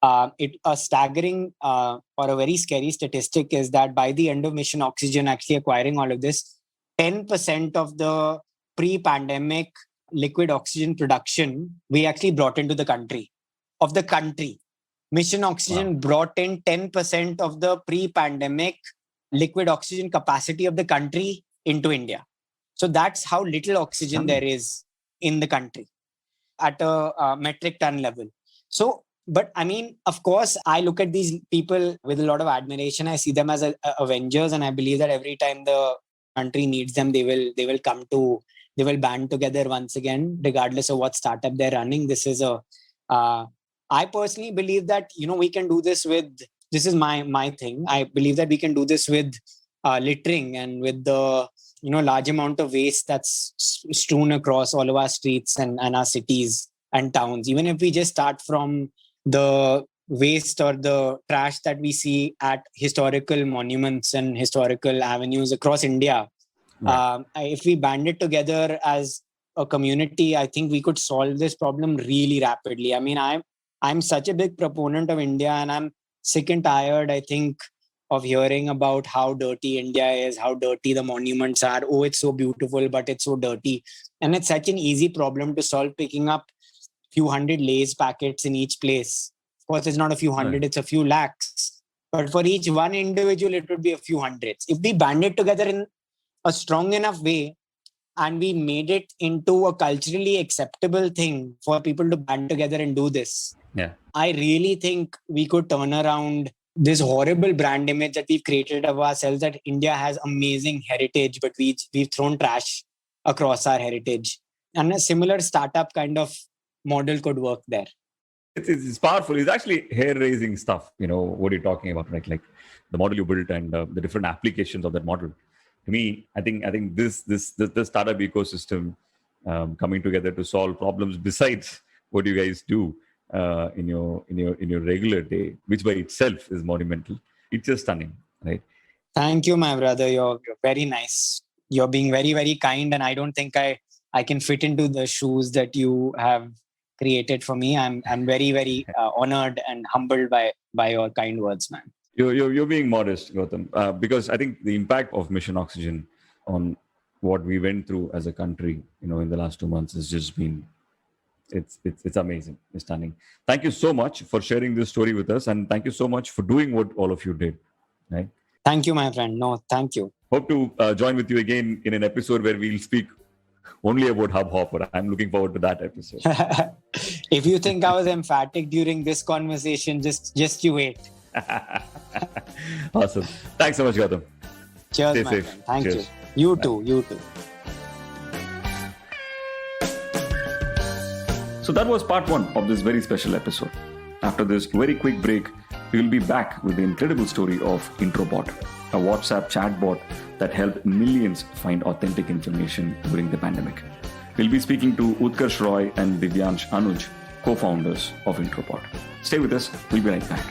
A staggering or a very scary statistic is that by the end of Mission Oxygen actually acquiring all of this, 10% of the pre-pandemic liquid oxygen production we actually brought into the country. Mission Oxygen brought in 10% of the pre-pandemic liquid oxygen capacity of the country into India. So that's how little oxygen there is in the country at a metric ton level. So, but I mean, of course, I look at these people with a lot of admiration. I see them as avengers, and I believe that every time the country needs them, they will band together once again, regardless of what startup they're running. This is I personally believe that, we can do this this is my thing. I believe that we can do this with littering and with the, large amount of waste that's strewn across all of our streets and our cities and towns. Even if we just start from the waste or the trash that we see at historical monuments and historical avenues across India, if we band it together as a community, I think we could solve this problem really rapidly. I mean, I'm such a big proponent of India, and I'm sick and tired, I think, of hearing about how dirty India is, how dirty the monuments are. Oh, it's so beautiful, but it's so dirty. And it's such an easy problem to solve, picking up a few hundred Lay's packets in each place. Of course, it's not a few hundred, it's a few lakhs. But for each one individual, it would be a few hundreds. If we band it together in a strong enough way, and we made it into a culturally acceptable thing for people to band together and do this, I really think we could turn around this horrible brand image that we've created of ourselves, that India has amazing heritage, but we've thrown trash across our heritage. And a similar startup kind of model could work there. It's powerful. It's actually hair-raising stuff, what you're talking about, right? Like the model you built and the different applications of that model. To me, I think this startup ecosystem coming together to solve problems besides what you guys do in your regular day, which by itself is monumental. It's just stunning, right? Thank you, my brother. You're very nice. You're being very, very kind, and I don't think I I can fit into the shoes that you have created for me. I'm very, very honored and humbled by your kind words, man. You're being modest, Gautam, because I think the impact of Mission Oxygen on what we went through as a country, in the last 2 months has just been it's amazing, it's stunning. Thank you so much for sharing this story with us, and thank you so much for doing what all of you did. Right? Thank you, my friend. No, thank you. Hope to join with you again in an episode where we'll speak only about Hubhopper. I'm looking forward to that episode. If you think I was emphatic during this conversation, just you wait. Awesome. Thanks so much, Gautam. Cheers, Stay my safe. friend. Thank Cheers. you. You too. You too. So that was part one of this very special episode. After this very quick break, we will be back with the incredible story of Introbot, a WhatsApp chatbot that helped millions find authentic information during the pandemic. We'll be speaking to Utkarsh Roy and Divyaansh Anuj, co-founders of Introbot. Stay with us. We'll be right back.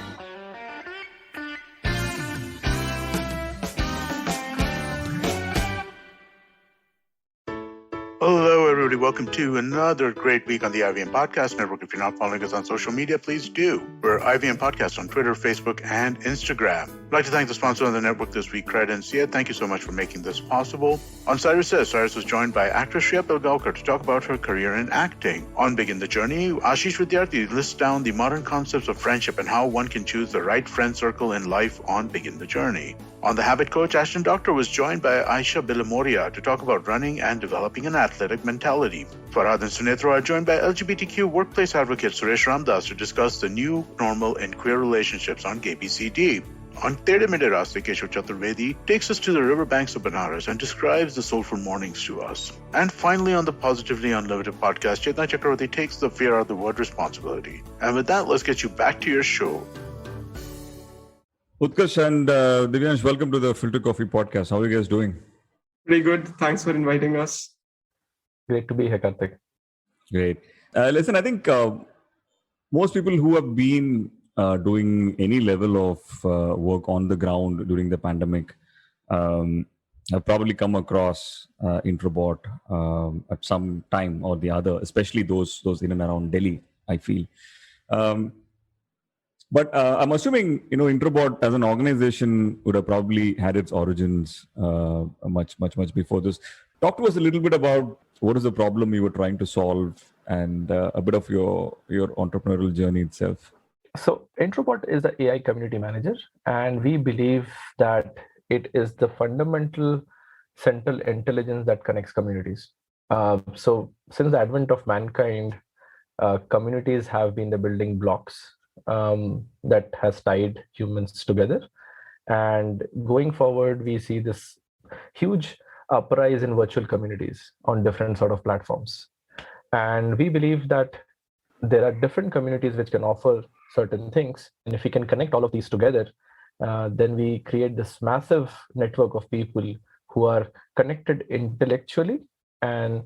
Hello, everybody. Welcome to another great week on the IVM Podcast Network. If you're not following us on social media, please do. We're IVM Podcast on Twitter, Facebook, and Instagram. I'd like to thank the sponsor on the network this week, Credence. Thank you so much for making this possible. On Cyrus Says, Cyrus was joined by actress Shreya Pilgaonkar to talk about her career in acting. On Begin the Journey, Ashish Vidyarthi lists down the modern concepts of friendship and how one can choose the right friend circle in life on Begin the Journey. On The Habit Coach, Ashton Doctor was joined by Aisha Bilamoria to talk about running and developing an athletic mentality. Farhad and Sunitra are joined by LGBTQ workplace advocate Suresh Ramdas to discuss the new normal in queer relationships on KBCD. On Tere Mere Raaste, Keshav Chaturvedi takes us to the riverbanks of Banaras and describes the soulful mornings to us. And finally, on the Positively Unlimited podcast, Chetna Chakravarti takes the fear out of the word responsibility. And with that, let's get you back to your show. Utkarsh and Divyaansh, welcome to the Filter Coffee podcast. How are you guys doing? Pretty good. Thanks for inviting us. Great to be here, Karthik. Great. Listen, I think most people who have been doing any level of work on the ground during the pandemic have probably come across Introbot at some time or the other, especially those in and around Delhi, I feel. But I'm assuming, Introbot as an organization would have probably had its origins much before this. Talk to us a little bit about what is the problem you were trying to solve and a bit of your entrepreneurial journey itself. So Introbot is the AI community manager, and we believe that it is the fundamental central intelligence that connects communities. So since the advent of mankind, communities have been the building blocks that has tied humans together. And going forward, we see this huge uprise in virtual communities on different sort of platforms. And we believe that there are different communities which can offer certain things. And if we can connect all of these together, then we create this massive network of people who are connected intellectually and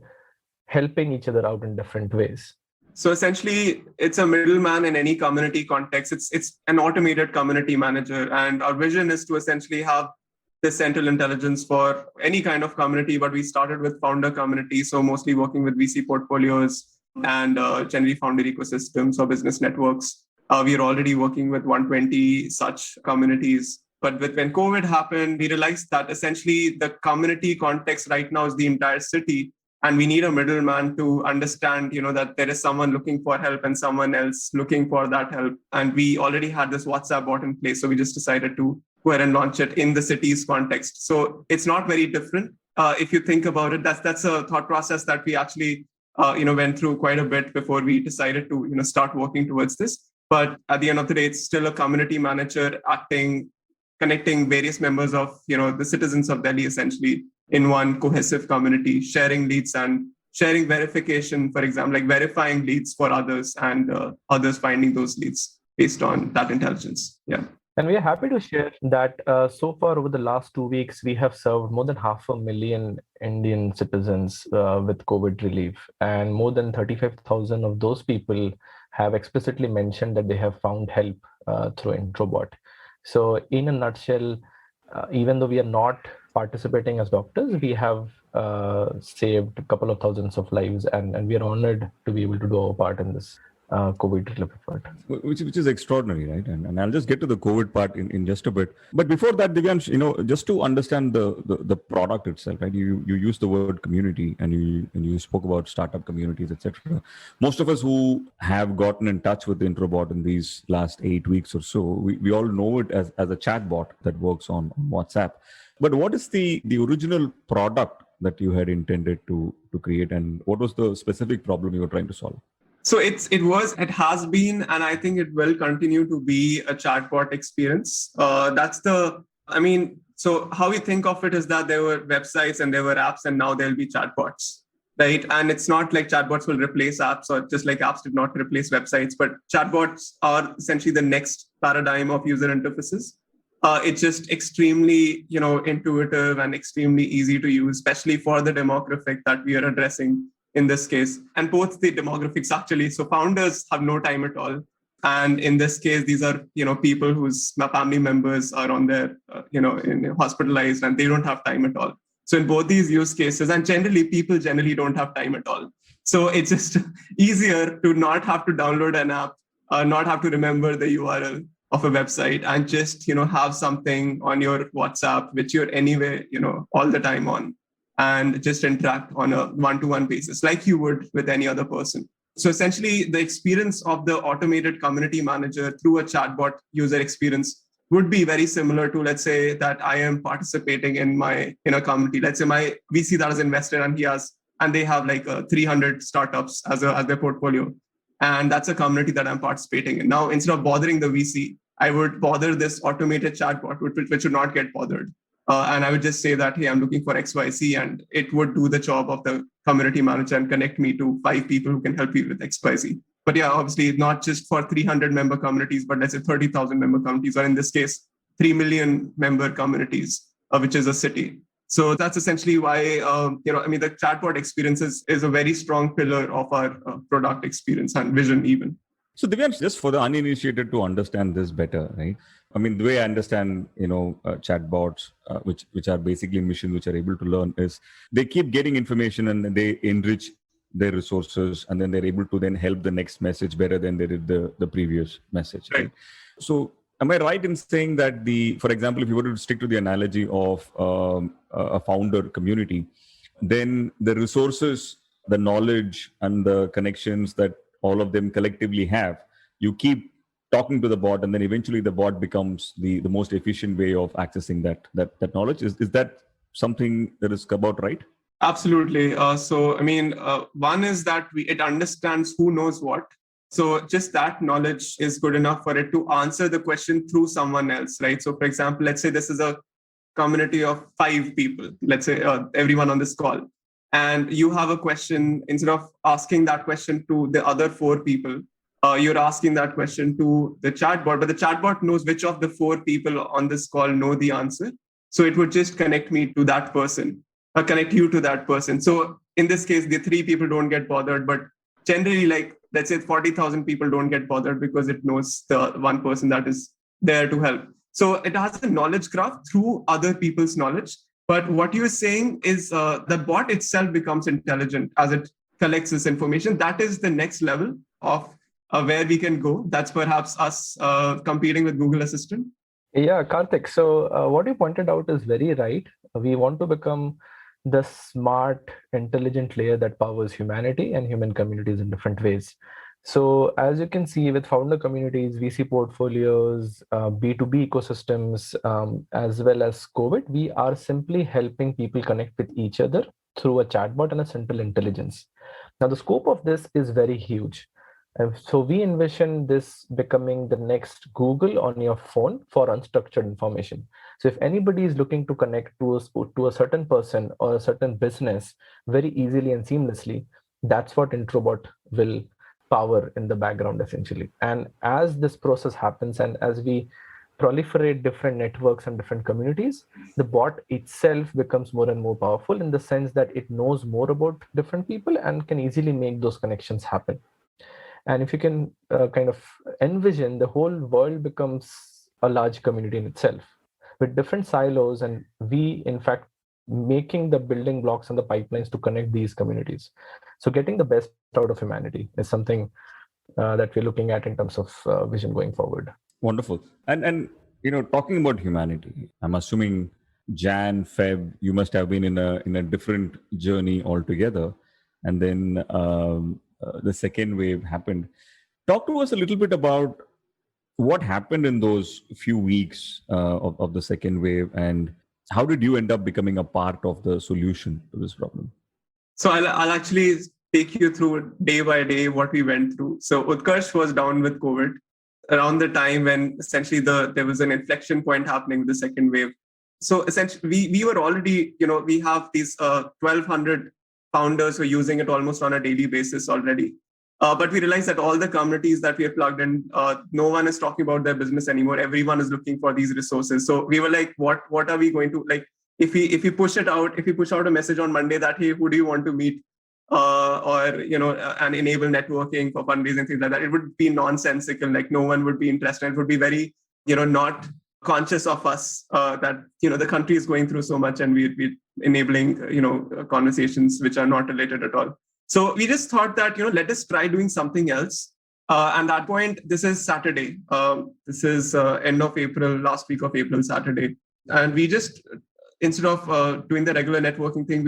helping each other out in different ways. So essentially, it's a middleman in any community context. It's an automated community manager. And our vision is to essentially have this central intelligence for any kind of community. But we started with founder community, so mostly working with VC portfolios and generally founder ecosystems or business networks. We are already working with 120 such communities. But when COVID happened, we realized that essentially the community context right now is the entire city. And we need a middleman to understand, that there is someone looking for help and someone else looking for that help. And we already had this WhatsApp bot in place. So we just decided to go ahead and launch it in the city's context. So it's not very different. If you think about it, that's a thought process that we actually, went through quite a bit before we decided to, start working towards this. But at the end of the day, it's still a community manager connecting various members of, the citizens of Delhi essentially in one cohesive community, sharing leads and sharing verification, for example, like verifying leads for others and others finding those leads based on that intelligence. Yeah. And we are happy to share that so far over the last 2 weeks, we have served more than 500,000 Indian citizens with COVID relief. And more than 35,000 of those people have explicitly mentioned that they have found help through Introbot. So in a nutshell, even though we are not participating as doctors, we have saved a couple of thousands of lives, and we are honored to be able to do our part in this COVID relief effort. Which is extraordinary, right? And I'll just get to the COVID part in just a bit. But before that, Divyaansh, just to understand the product itself, right? You use the word community, and you spoke about startup communities, etc. Most of us who have gotten in touch with the Introbot in these last 8 weeks or so, we all know it as a chat bot that works on WhatsApp. But what is the original product that you had intended to create, and what was the specific problem you were trying to solve? So it has been, and I think it will continue to be a chatbot experience. So how we think of it is that there were websites and there were apps, and now there'll be chatbots, right? And it's not like chatbots will replace apps, or just like apps did not replace websites, but chatbots are essentially the next paradigm of user interfaces. It's just extremely, intuitive and extremely easy to use, especially for the demographic that we are addressing in this case. And both the demographics actually, so founders have no time at all. And in this case, these are, people whose family members are on their, hospitalized, and they don't have time at all. So in both these use cases, and people generally don't have time at all. So it's just easier to not have to download an app, not have to remember the URL of a website, and just, have something on your WhatsApp, which you're anyway, all the time on, and just interact on a one-to-one basis like you would with any other person. So essentially, the experience of the automated community manager through a chatbot user experience would be very similar to, let's say, that I am participating in a community. Let's say my VC that is invested, and they have like 300 startups as their portfolio. And that's a community that I'm participating in. Now, instead of bothering the VC, I would bother this automated chatbot, which would not get bothered. And I would just say that, hey, I'm looking for XYZ, and it would do the job of the community manager and connect me to 5 people who can help you with XYZ. But yeah, obviously not just for 300 member communities, but let's say 30,000 member communities, or in this case, 3 million member communities, which is a city. So that's essentially why, the chatbot experience is a very strong pillar of our product experience and vision even. So Divyaansh, just for the uninitiated to understand this better, right? I mean, the way I understand, chatbots, which are basically machines which are able to learn, is they keep getting information and they enrich their resources, and then they're able to then help the next message better than they did the previous message. Right? So am I right in saying that for example, if you were to stick to the analogy of a founder community, then the resources, the knowledge, and the connections that all of them collectively have, you keep talking to the bot, and then eventually the bot becomes the most efficient way of accessing that knowledge? Is that something that is about right? Absolutely. One is that it understands who knows what. So just that knowledge is good enough for it to answer the question through someone else, right? So for example, let's say this is a community of 5 people, let's say everyone on this call, and you have a question. Instead of asking that question to the other 4 people, you're asking that question to the chatbot, but the chatbot knows which of the 4 people on this call know the answer. So it would just connect me to that person, or connect you to that person. So in this case, the 3 people don't get bothered, but generally, like, let's say 40,000 people don't get bothered because it knows the one person that is there to help. So it has a knowledge graph through other people's knowledge. But what you're saying is the bot itself becomes intelligent as it collects this information. That is the next level of where we can go. That's perhaps us competing with Google Assistant. Yeah, Karthik. So what you pointed out is very right. We want to become the smart, intelligent layer that powers humanity and human communities in different ways. So as you can see with founder communities, VC portfolios, B2B ecosystems, as well as COVID, we are simply helping people connect with each other through a chatbot and a central intelligence. Now, the scope of this is very huge. So we envision this becoming the next Google on your phone for unstructured information. So if anybody is looking to connect to a certain person or a certain business very easily and seamlessly, that's what Introbot will power in the background essentially. And as this process happens, and as we proliferate different networks and different communities, the bot itself becomes more and more powerful in the sense that it knows more about different people and can easily make those connections happen. And if you can kind of envision, the whole world becomes a large community in itself. with different silos, and we in fact making the building blocks and the pipelines to connect these communities. So getting the best out of humanity is something that we're looking at in terms of vision going forward. Wonderful. And talking about humanity, I'm assuming Jan, Feb, you must have been in a different journey altogether, and then the second wave happened. Talk to us a little bit about what happened in those few weeks of the second wave, and how did you end up becoming a part of the solution to this problem? So I'll actually take you through day by day what we went through. So Utkarsh was down with COVID around the time when essentially there was an inflection point happening with the second wave. So essentially we were already, we have these 1,200 founders who are using it almost on a daily basis already. But we realized that all the communities that we have plugged in, no one is talking about their business anymore. Everyone is looking for these resources. So we were like, what are we going to like? If we push out a message on Monday that, hey, who do you want to meet, and enable networking for fundraising, things like that, it would be nonsensical. Like no one would be interested. It would be very, not conscious of us that the country is going through so much, and we're enabling conversations which are not related at all. So we just thought that let us try doing something else. And at that point, this is Saturday. This is end of April, last week of April, Saturday, and we just, instead of doing the regular networking thing,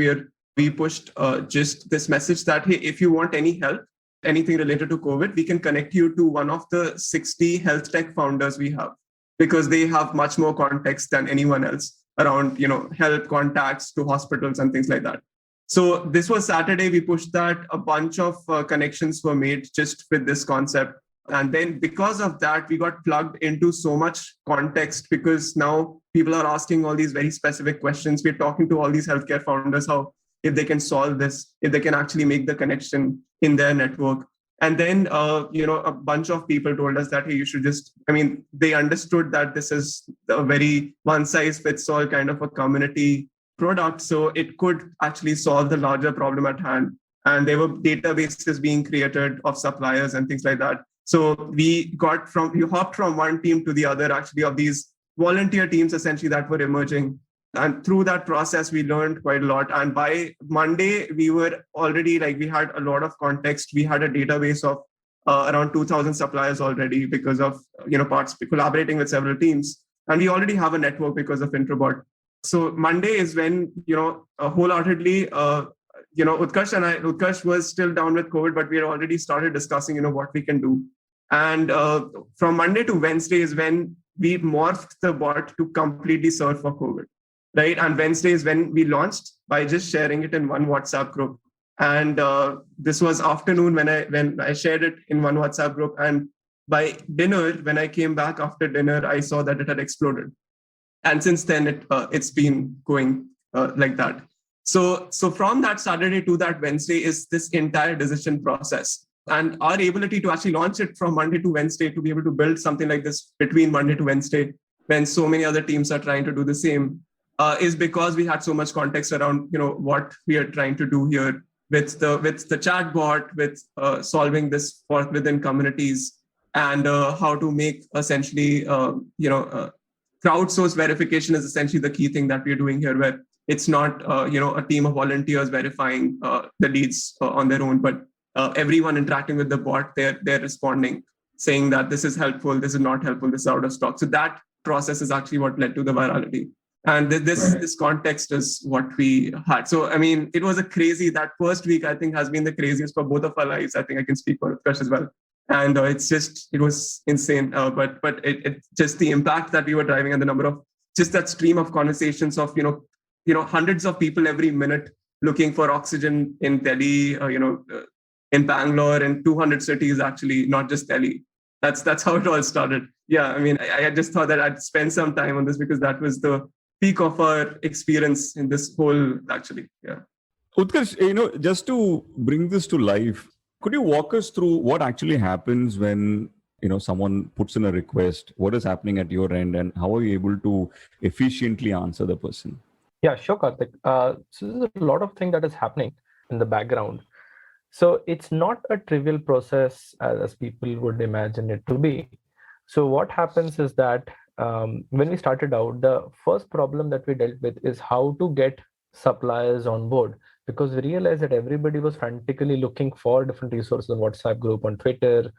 we pushed just this message that, hey, if you want any help, anything related to COVID, we can connect you to one of the 60 health tech founders we have, because they have much more context than anyone else around help, contacts to hospitals and things like that. So this was Saturday. We pushed that. A bunch of connections were made just with this concept. And then because of that, we got plugged into so much context, because now people are asking all these very specific questions. We're talking to all these healthcare founders, how if they can solve this, if they can actually make the connection in their network. And then, a bunch of people told us that, hey, you should just, they understood that this is a very one size fits all kind of a community product. So it could actually solve the larger problem at hand. And there were databases being created of suppliers and things like that. So we hopped from one team to the other, actually, of these volunteer teams essentially that were emerging. And through that process, we learned quite a lot. And by Monday, we were already we had a lot of context. We had a database of around 2,000 suppliers already because of, collaborating with several teams. And we already have a network because of Introbot. So Monday is when, wholeheartedly, Utkarsh was still down with COVID, but we had already started discussing, what we can do. And from Monday to Wednesday is when we morphed the bot to completely serve for COVID, right? And Wednesday is when we launched by just sharing it in one WhatsApp group. And this was afternoon when I shared it in one WhatsApp group. And by dinner, when I came back after dinner, I saw that it had exploded. And since then, it's been going like that. So from that Saturday to that Wednesday is this entire decision process. And our ability to actually launch it from Monday to Wednesday, to be able to build something like this between Monday to Wednesday, when so many other teams are trying to do the same, is because we had so much context around what we are trying to do here with the chatbot, with solving this for within communities, and how to make essentially crowdsource verification is essentially the key thing that we're doing here, where it's not a team of volunteers verifying the leads on their own, but everyone interacting with the bot, they're responding, saying that this is helpful, this is not helpful, this is out of stock. So that process is actually what led to the virality. And this context is what we had. So, it was that first week, I think, has been the craziest for both of our lives. I think I can speak for Utkarsh as well. And it was insane. But it just the impact that we were driving, and the number of just that stream of conversations of, hundreds of people every minute looking for oxygen in Delhi, in Bangalore, and 200 cities, actually, not just Delhi. That's how it all started. Yeah, I just thought that I'd spend some time on this because that was the peak of our experience in this whole, actually. Yeah. Utkarsh, just to bring this to life, could you walk us through what actually happens when someone puts in a request? What is happening at your end, and how are you able to efficiently answer the person? Yeah, sure, Karthik. So there's a lot of things that is happening in the background. So it's not a trivial process as people would imagine it to be. So what happens is that when we started out, the first problem that we dealt with is how to get suppliers on board, because we realized that everybody was frantically looking for different resources on WhatsApp group, on Twitter,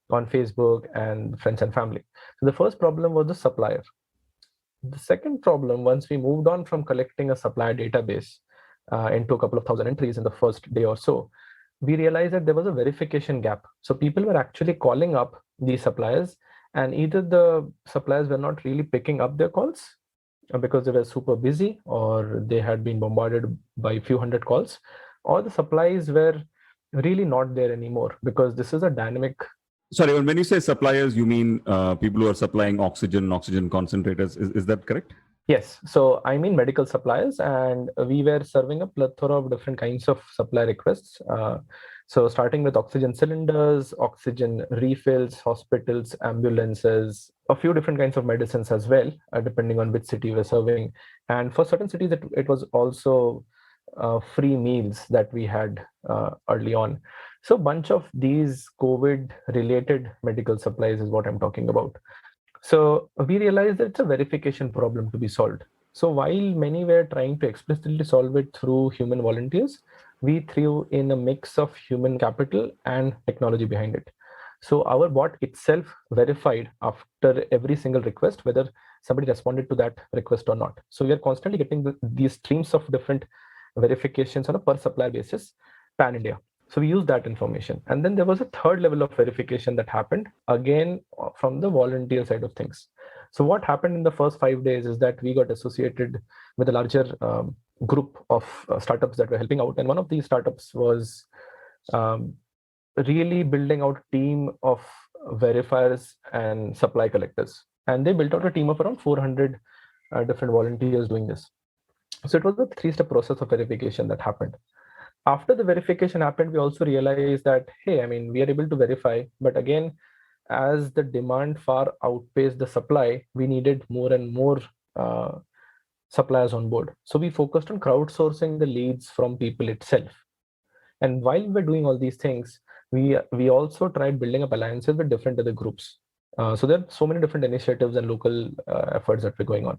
on Facebook, and friends and family. So the first problem was the supplier. The second problem, once we moved on from collecting a supplier database into a couple of thousand entries in the first day or so, we realized that there was a verification gap. So people were actually calling up these suppliers, and either the suppliers were not really picking up their calls because they were super busy, or they had been bombarded by a few hundred calls, or the supplies were really not there anymore, because this is a dynamic. Sorry, when you say suppliers, you mean people who are supplying oxygen concentrators. Is that correct? Yes. So I mean medical suppliers, and we were serving a plethora of different kinds of supply requests. So starting with oxygen cylinders, oxygen refills, hospitals, ambulances, a few different kinds of medicines as well, depending on which city we're serving. And for certain cities, it was also free meals that we had early on. So a bunch of these COVID-related medical supplies is what I'm talking about. So we realized that it's a verification problem to be solved. So while many were trying to explicitly solve it through human volunteers, we threw in a mix of human capital and technology behind it. So our bot itself verified after every single request whether somebody responded to that request or not. So we are constantly getting these streams of different verifications on a per supplier basis, pan India. So we use that information. And then there was a third level of verification that happened, again, from the volunteer side of things. So what happened in the first 5 days is that we got associated with a larger group of startups that were helping out. And one of these startups was really building out a team of verifiers and supply collectors. And they built out a team of around 400 different volunteers doing this. So it was a 3-step process of verification that happened. After the verification happened, we also realized that, hey, I mean, we are able to verify, but again, as the demand far outpaced the supply, we needed more and more suppliers on board. So we focused on crowdsourcing the leads from people itself. And while we were doing all these things, we also tried building up alliances with different other groups. So there are so many different initiatives and local efforts that were going on.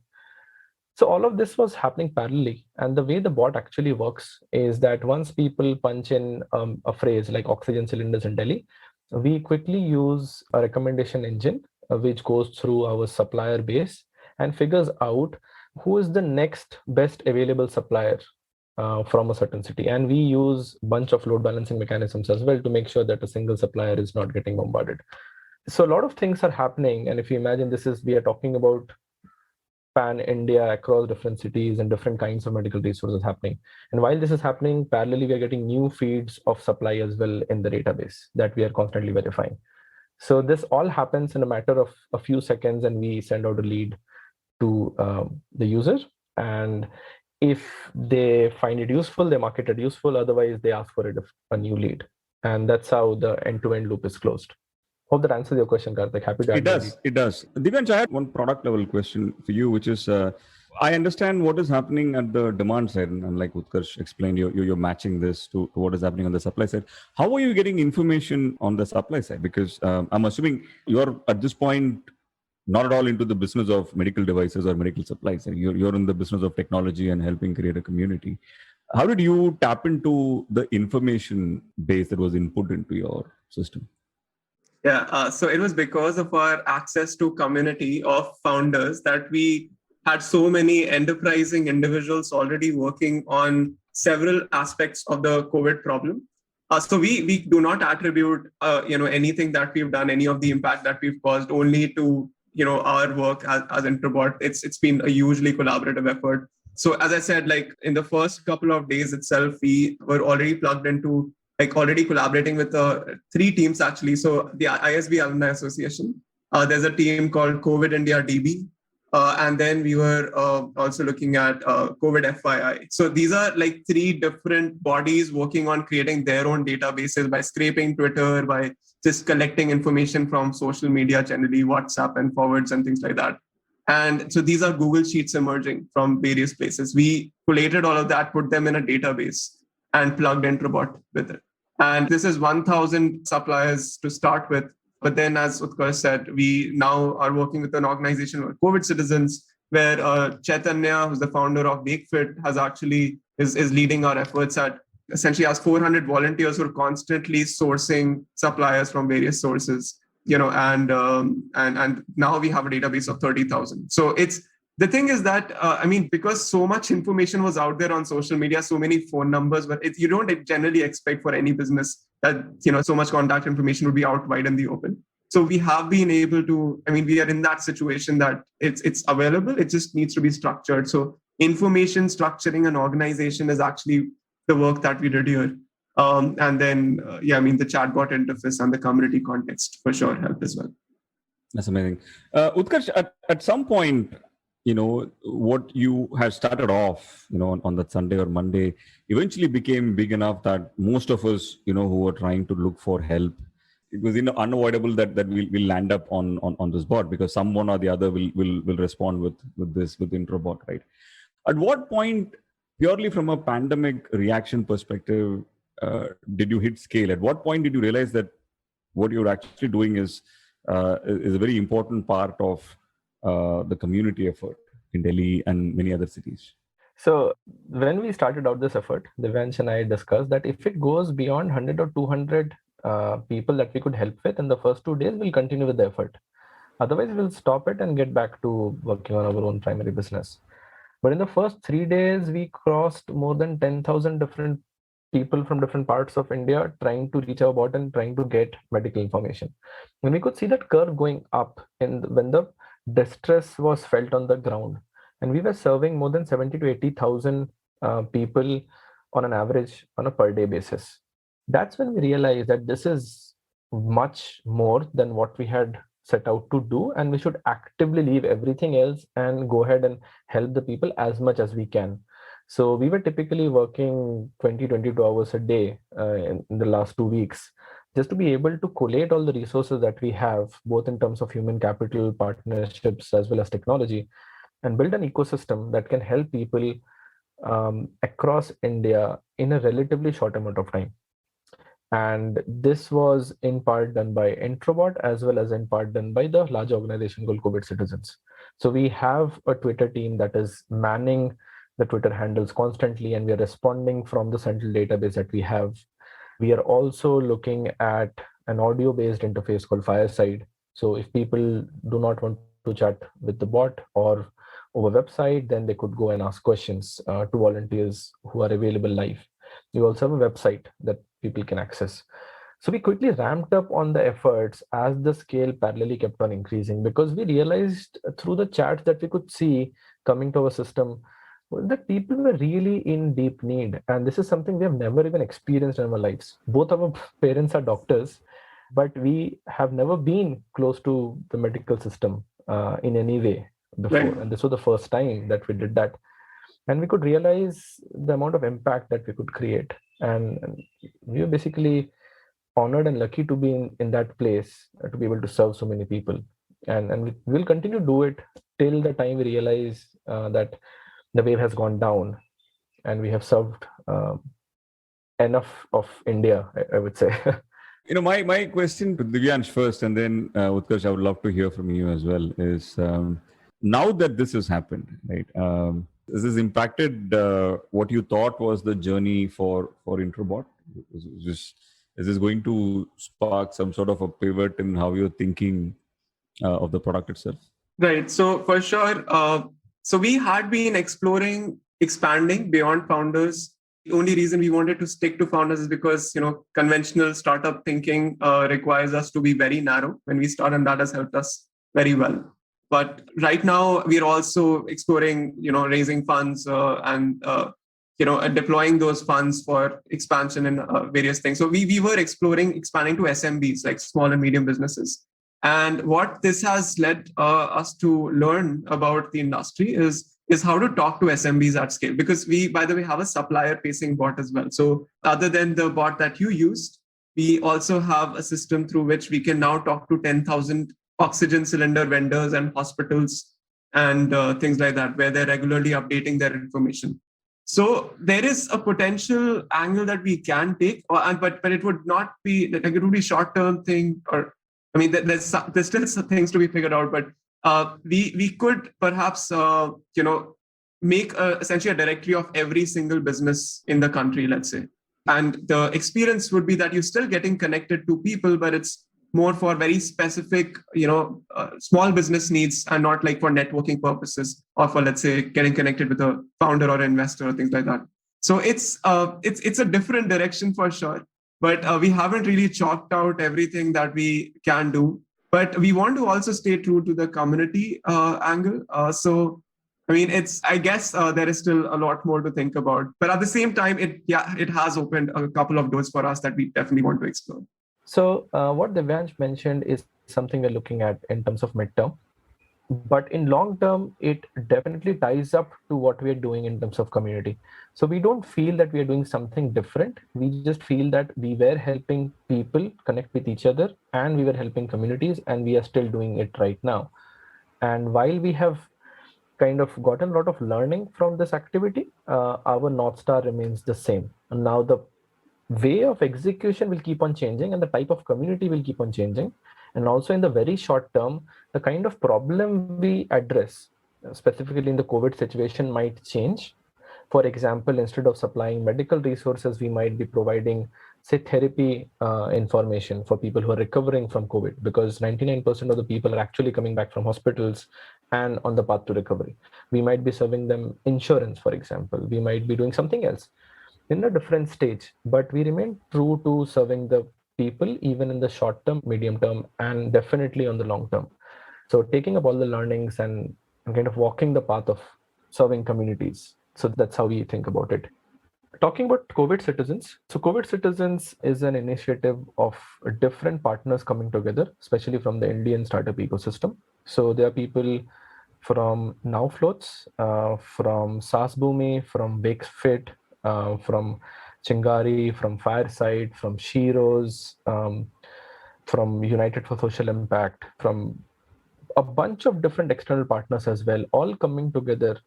So all of this was happening parallelly. And the way the bot actually works is that once people punch in a phrase like oxygen cylinders in Delhi, we quickly use a recommendation engine which goes through our supplier base and figures out who is the next best available supplier from a certain city. And we use a bunch of load balancing mechanisms as well to make sure that a single supplier is not getting bombarded. So a lot of things are happening. And if you imagine we are talking about pan India across different cities and different kinds of medical resources happening. And while this is happening, parallelly, we are getting new feeds of supply as well in the database that we are constantly verifying. So this all happens in a matter of a few seconds, and we send out a lead to the user. And if they find it useful, they mark it as useful. Otherwise, they ask for a new lead. And that's how the end-to-end loop is closed. Hope that answers your question, Karthik. Happy to add. It does. Divyaansh, I had one product level question for you, which is, I understand what is happening at the demand side, and like Utkarsh explained, you're matching this to what is happening on the supply side. How are you getting information on the supply side? Because I'm assuming you're at this point not at all into the business of medical devices or medical supplies. You're in the business of technology and helping create a community. How did you tap into the information base that was input into your system? Yeah, so it was because of our access to community of founders that we had so many enterprising individuals already working on several aspects of the COVID problem. So we do not attribute anything that we've done, any of the impact that we've caused, only to our work as Introbot. It's been a hugely collaborative effort. So as I said, like in the first couple of days itself, we were already plugged into, like already collaborating with 3 teams actually. So the ISB Alumni Association, there's a team called COVID India DB. And then we were also looking at COVID FYI. So these are like 3 different bodies working on creating their own databases by scraping Twitter, by just collecting information from social media, generally WhatsApp and forwards and things like that. And so these are Google Sheets emerging from various places. We collated all of that, put them in a database and plugged Introbot with it. And this is 1,000 suppliers to start with. But then, as Utkarsh said, we now are working with an organization called COVID Citizens, where Chaitanya, who's the founder of WakeFit, has actually is leading our efforts at essentially has 400 volunteers who are constantly sourcing suppliers from various sources, and now we have a database of 30,000. So the thing is that, because so much information was out there on social media, so many phone numbers, but you don't generally expect for any business that, so much contact information would be out wide in the open. So we have been able to, we are in that situation that it's available. It just needs to be structured. So information structuring an organization is actually the work that we did here. And then, the chatbot interface and the community context for sure helped as well. That's amazing. Utkarsh, at some point, what you had started off, on that Sunday or Monday, eventually became big enough that most of us, who were trying to look for help, it was unavoidable that we'll land up on this bot, because someone or the other will respond with intro bot, right? At what point, purely from a pandemic reaction perspective, did you hit scale? At what point did you realize that what you're actually doing is a very important part of the community effort in Delhi and many other cities? So when we started out this effort, Divyaansh and I discussed that if it goes beyond 100 or 200 people that we could help with in the first 2 days, we'll continue with the effort. Otherwise, we'll stop it and get back to working on our own primary business. But in the first 3 days, we crossed more than 10,000 different people from different parts of India trying to reach our bot and trying to get medical information. And we could see that curve going up when the distress was felt on the ground. And we were serving more than 70 to 80,000 people on an average on a per day basis. That's when we realized that this is much more than what we had set out to do, and we should actively leave everything else and go ahead and help the people as much as we can. So we were typically working 22 hours a day in the last 2 weeks, just to be able to collate all the resources that we have, both in terms of human capital, partnerships, as well as technology, and build an ecosystem that can help people across India in a relatively short amount of time. And this was in part done by Introbot, as well as in part done by the large organization called COVID Citizens. So we have a Twitter team that is manning the Twitter handles constantly, and we are responding from the central database that we have. We are also looking at an audio-based interface called Fireside. So if people do not want to chat with the bot or over website, then they could go and ask questions to volunteers who are available live. We also have a website that people can access. So we quickly ramped up on the efforts as the scale parallelly kept on increasing, because we realized through the chats that we could see coming to our system that people were really in deep need. And this is something we have never even experienced in our lives. Both our parents are doctors, but we have never been close to the medical system in any way before. Right. And this was the first time that we did that. And we could realize the amount of impact that we could create. And we were basically honored and lucky to be in that place, to be able to serve so many people. And we will continue to do it till the time we realize that the wave has gone down and we have served enough of India, I would say. My question to Divyaansh first, and then Utkarsh, I would love to hear from you as well, is now that this has happened, right? Has this impacted what you thought was the journey for Introbot? Is this going to spark some sort of a pivot in how you're thinking of the product itself? Right. So for sure. So we had been expanding beyond founders. The only reason we wanted to stick to founders is because, conventional startup thinking requires us to be very narrow when we start, and that has helped us very well. But right now, we are also exploring, raising funds and deploying those funds for expansion in various things. So we were expanding to SMBs, like small and medium businesses. And what this has led us to learn about the industry is how to talk to SMBs at scale. Because we, by the way, have a supplier-facing bot as well. So other than the bot that you used, we also have a system through which we can now talk to 10,000 oxygen cylinder vendors and hospitals and things like that, where they're regularly updating their information. So there is a potential angle that we can take, but it would not be like it would be short-term thing, or I mean, there's still some things to be figured out, but we could perhaps make essentially a directory of every single business in the country, let's say. And the experience would be that you're still getting connected to people, but it's more for very specific, small business needs, and not like for networking purposes or for, let's say, getting connected with a founder or investor or things like that. So it's a different direction for sure, but we haven't really chalked out everything that we can do. But we want to also stay true to the community angle. So I mean, I guess there is still a lot more to think about. But at the same time, it has opened a couple of doors for us that we definitely want to explore. So what Divyaansh mentioned is something we're looking at in terms of midterm. But in long term, it definitely ties up to what we are doing in terms of community. So we don't feel that we are doing something different. We just feel that we were helping people connect with each other, and we were helping communities, and we are still doing it right now. And while we have kind of gotten a lot of learning from this activity, our North Star remains the same. And now the way of execution will keep on changing, and the type of community will keep on changing. And also in the very short term, the kind of problem we address, specifically in the COVID situation, might change. For example, instead of supplying medical resources, we might be providing, say, therapy information for people who are recovering from COVID, because 99% of the people are actually coming back from hospitals and on the path to recovery. We might be serving them insurance, for example. We might be doing something else in a different stage, but we remain true to serving the people, even in the short term, medium term, and definitely on the long term. So taking up all the learnings and kind of walking the path of serving communities. So that's how we think about it. Talking about COVID Citizens. So COVID Citizens is an initiative of different partners coming together, especially from the Indian startup ecosystem. So there are people from Now Floats, from SaaSBoomi, from Wakefit, from Chingari, from Fireside, from Sheroes, from United for Social Impact, from a bunch of different external partners as well, all coming together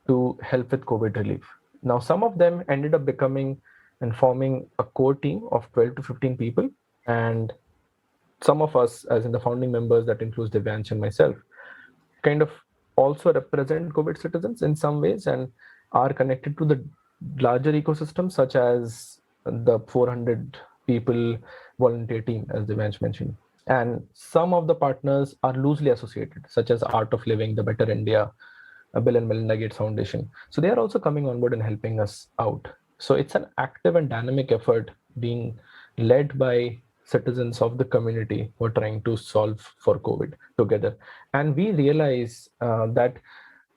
to help with COVID relief. Now, some of them ended up becoming and forming a core team of 12 to 15 people. And some of us, as in the founding members, that includes Divyaansh and myself, kind of also represent COVID Citizens in some ways and are connected to the larger ecosystem, such as the 400 people volunteer team, as Divyaansh mentioned. And some of the partners are loosely associated, such as Art of Living, the Better India, Bill and Melinda Gates Foundation. So they are also coming on board and helping us out. So it's an active and dynamic effort being led by citizens of the community who are trying to solve for COVID together. And we realize that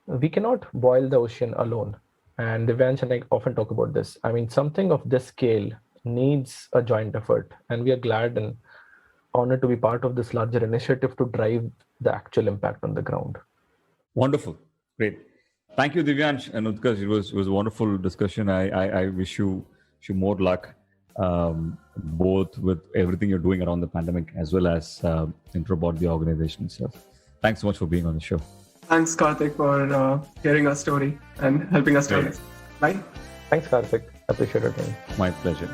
we cannot boil the ocean alone. And Divyaansh and I often talk about this. I mean, something of this scale needs a joint effort. And we are glad and honored to be part of this larger initiative to drive the actual impact on the ground. Wonderful. Great. Thank you, Divyaansh and Utkarsh. It was a wonderful discussion. I wish you more luck, both with everything you're doing around the pandemic, as well as intro about the organization itself. Thanks so much for being on the show. Thanks, Karthik, for hearing our story and helping us tell it. Bye. Thanks, Karthik. Appreciate it. My pleasure.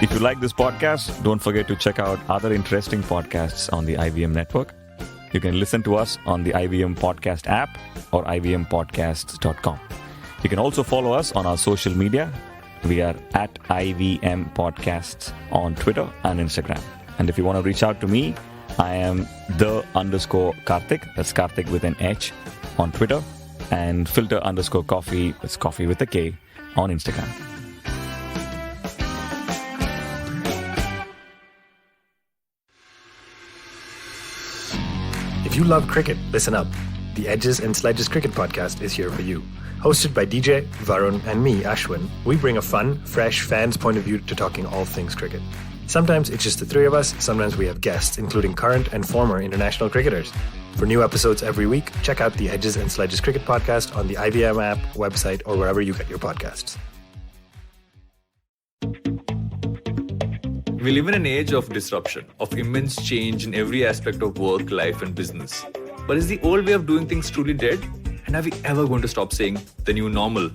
If you like this podcast, don't forget to check out other interesting podcasts on the IVM network. You can listen to us on the IVM Podcast app or ivmpodcasts.com. You can also follow us on our social media. We are at IVM Podcasts on Twitter and Instagram. And if you want to reach out to me, I am _Karthik. That's Karthik with an H on Twitter. And filter_coffee. That's coffee with a K on Instagram. If you love cricket, listen up. The Edges and Sledges Cricket Podcast is here for you. Hosted by DJ, Varun, and me, Ashwin, we bring a fun, fresh fan's point of view to talking all things cricket. Sometimes it's just the three of us, sometimes we have guests, including current and former international cricketers. For new episodes every week, check out the Edges and Sledges Cricket Podcast on the IVM app, website, or wherever you get your podcasts. We live in an age of disruption, of immense change in every aspect of work, life, and business. But is the old way of doing things truly dead? And are we ever going to stop saying the new normal?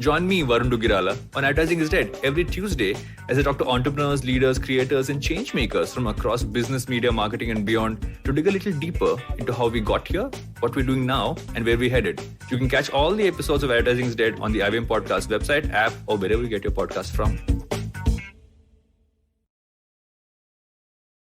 Join me, Varun Dugirala, on Advertising is Dead every Tuesday as I talk to entrepreneurs, leaders, creators, and change makers from across business, media, marketing, and beyond to dig a little deeper into how we got here, what we're doing now, and where we're headed. You can catch all the episodes of Advertising is Dead on the IVM Podcast website, app, or wherever you get your podcast from.